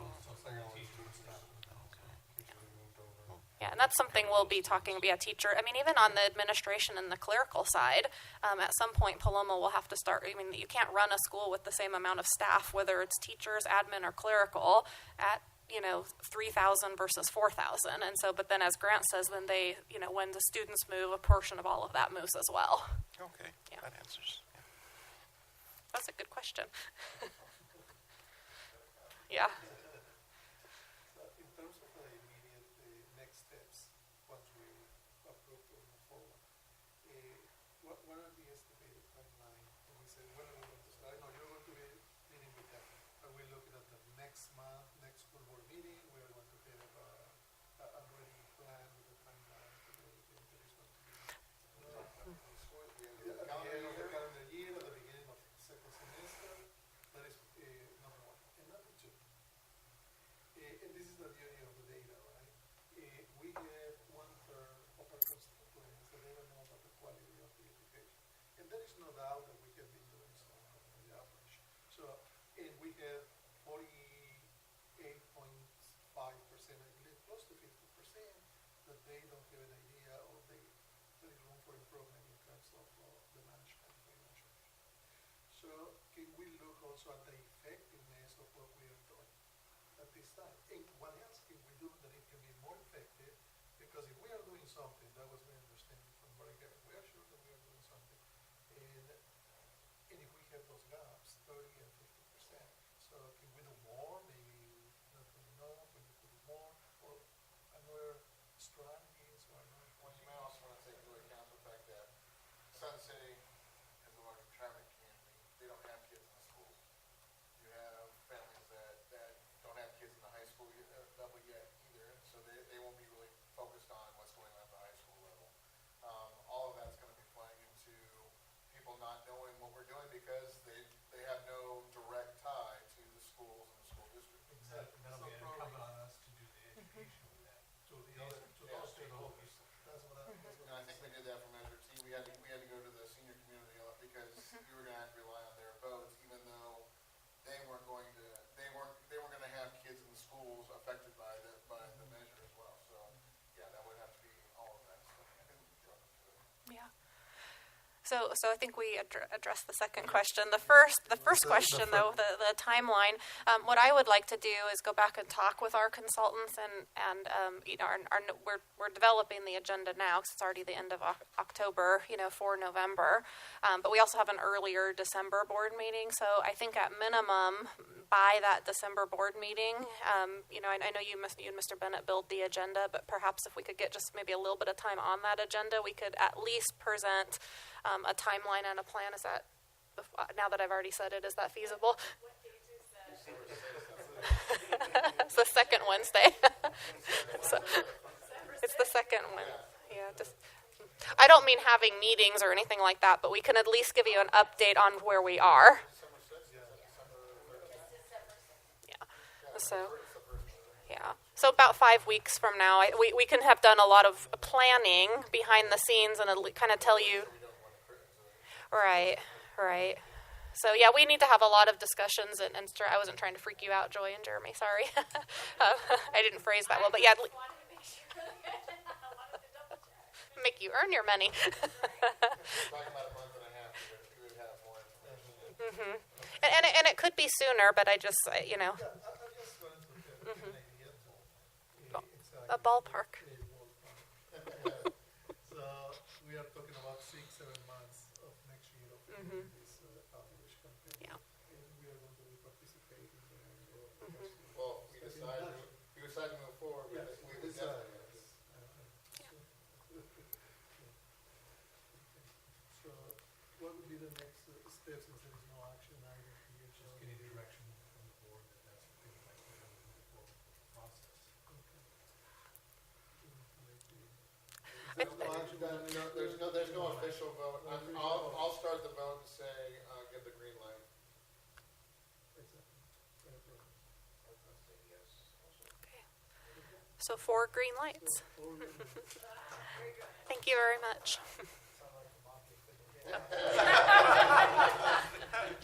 Yeah, and that's something we'll be talking about. Teacher, even on the administration and the clerical side, at some point Paloma will have to start. You can't run a school with the same amount of staff, whether it's teachers, admin, or clerical, at 3,000 versus 4,000. And so, but then as Grant says, then they, when the students move, a portion of all of that moves as well.
Okay,
Yeah.
that answers.
That's a good question. Yeah.
In terms of the immediate next steps, once we approve to move forward, what are the estimated timeline? When we say, when are we going to start? No, you're going to be meeting with them. Are we looking at the next month, next school board meeting? We are going to have a ready plan with the timeline for everything that is going to be. At the end of the calendar year, at the beginning of the second semester, that is number one. And number two, and this is the beauty of the data, right? We get 1/3 of our constituents that they don't know about the
there is no doubt that we have been doing something on the average. So, and we have 48.5%, I believe, close to 50%, that they don't have an idea or there is room for improvement in terms of the management of financial. So, can we look also at the effectiveness of what we are doing at this time? And what else can we do that it can be more effective? Because if we are doing something, that was my understanding from what I heard, we are sure that we are doing something. And if we have those gaps, 30 and 50%, so can we do more? Maybe not good enough, we need to do more, or another strategies, or another.
Well, you may also want to take into account the fact that Sun City is a large retirement community. They don't have kids in the schools. You have families that don't have kids in the high school level yet either, so they won't be really focused on what's going on at the high school level. All of that's going to be playing into people not knowing what we're doing because they have no direct tie to the schools and the school district.
Exactly. That'll be incumbent on us to do the education with that.
To the other, to those stakeholders. That's what I
And I think we did that for Measure T. We had to go to the senior community because we were going to have to rely on their votes, even though they weren't going to have kids in the schools affected by the measure as well. So yeah, that would have to be all of that stuff.
Yeah. So I think we addressed the second question. The first question, though, the timeline. What I would like to do is go back and talk with our consultants, and we're developing the agenda now because it's already the end of October, for November. But we also have an earlier December board meeting. So I think at minimum by that December board meeting, I know you and Mr. Bennett build the agenda, but perhaps if we could get just maybe a little bit of time on that agenda, we could at least present a timeline and a plan. Is that, now that I've already said it, is that feasible?
What date is that?
It's the second Wednesday. So, it's the second one. Yeah, I don't mean having meetings or anything like that, but we can at least give you an update on where we are. So about 5 weeks from now, we can have done a lot of planning behind the scenes and kind of tell you. Right. So yeah, we need to have a lot of discussions, and I wasn't trying to freak you out, Joy and Jeremy. Sorry, I didn't phrase that well, but yeah. Make you earn your money. Mm-hmm. And it could be sooner, but I just, a ballpark.
So we are talking about 6-7 months of next year of this outreach campaign.
Yeah.
And we are going to be participating there.
Well, we decided to move forward.
Yes,
we
we decided. So what would be the next steps since there is no action item here?
Just getting direction from the board that that's what they would like to do moving forward with the process.
There's no official vote. I'll start the vote and say give the green light.
Okay. So 4 green lights. Thank you very much.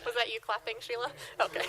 Was that you clapping, Sheila? Okay.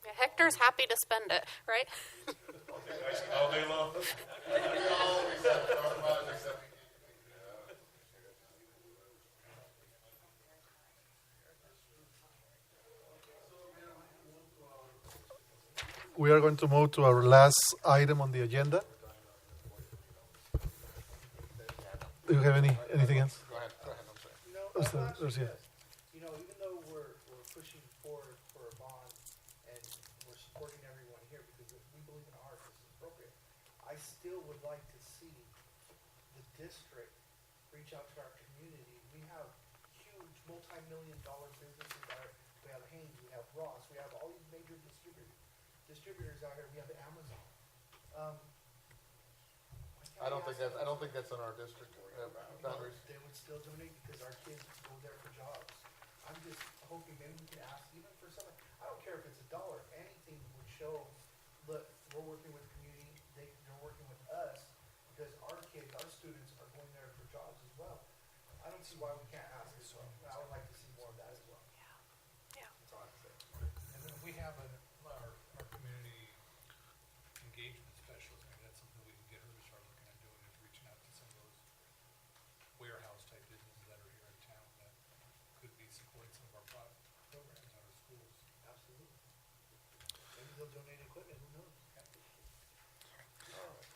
Yeah, Hector's happy to spend it, right?
All day long.
We are going to move to our last item on the agenda. Do you have anything else?
Go ahead. I'm sorry.
No,
Even though we're pushing
I still would like to see the district reach out to our community. We have huge multi-million-dollar businesses out here. We have Hanes, we have Ross, we have all these major distributors out here. We have Amazon.
I don't think that's in our district boundaries.
They would still donate because our kids go there for jobs. I'm just hoping maybe we can ask even for something. I don't care if it's $1. Anything would show, look, we're working with the community. They're working with us because our kids, our students are going there for jobs as well. I don't see why we can't ask as well. I would like to see more of that as well.
Yeah.
That's all I'm saying.
And then we have our community engagement specialist. Maybe that's something we can get her to start looking at doing, is reaching out to some of those warehouse type businesses that are here in town that could be supporting some of our programs at our schools.
Absolutely. Maybe they'll donate equipment. Who knows?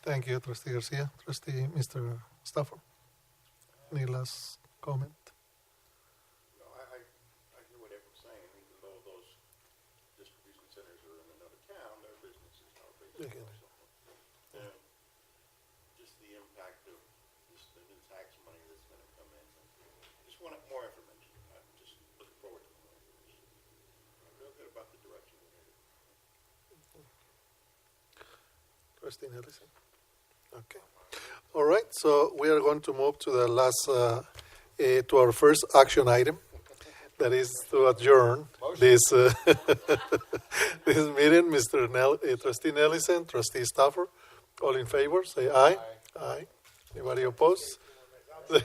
Thank you, Trustee Garcia. Trustee Mr. Stafford. Any last comment?
No, I hear what everyone's saying. Even though those distribution centers are in another town, their businesses are based on something. Just the impact of the new tax money that's going to come in. Just want more information. I'm just looking forward to more information. I feel good about the direction we're headed.
Trustee Nelson. Okay. All right. So we are going to move to the last, to our first action item. That is to adjourn this this meeting. Trustee Nelson, Trustee Stafford, all in favor, say aye. Aye. Anybody opposed? Yes.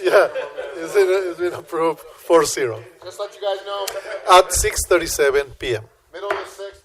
Yeah, it's been approved 4-0
Just let you guys know,
at 6:37 p.m.
middle of the 6th,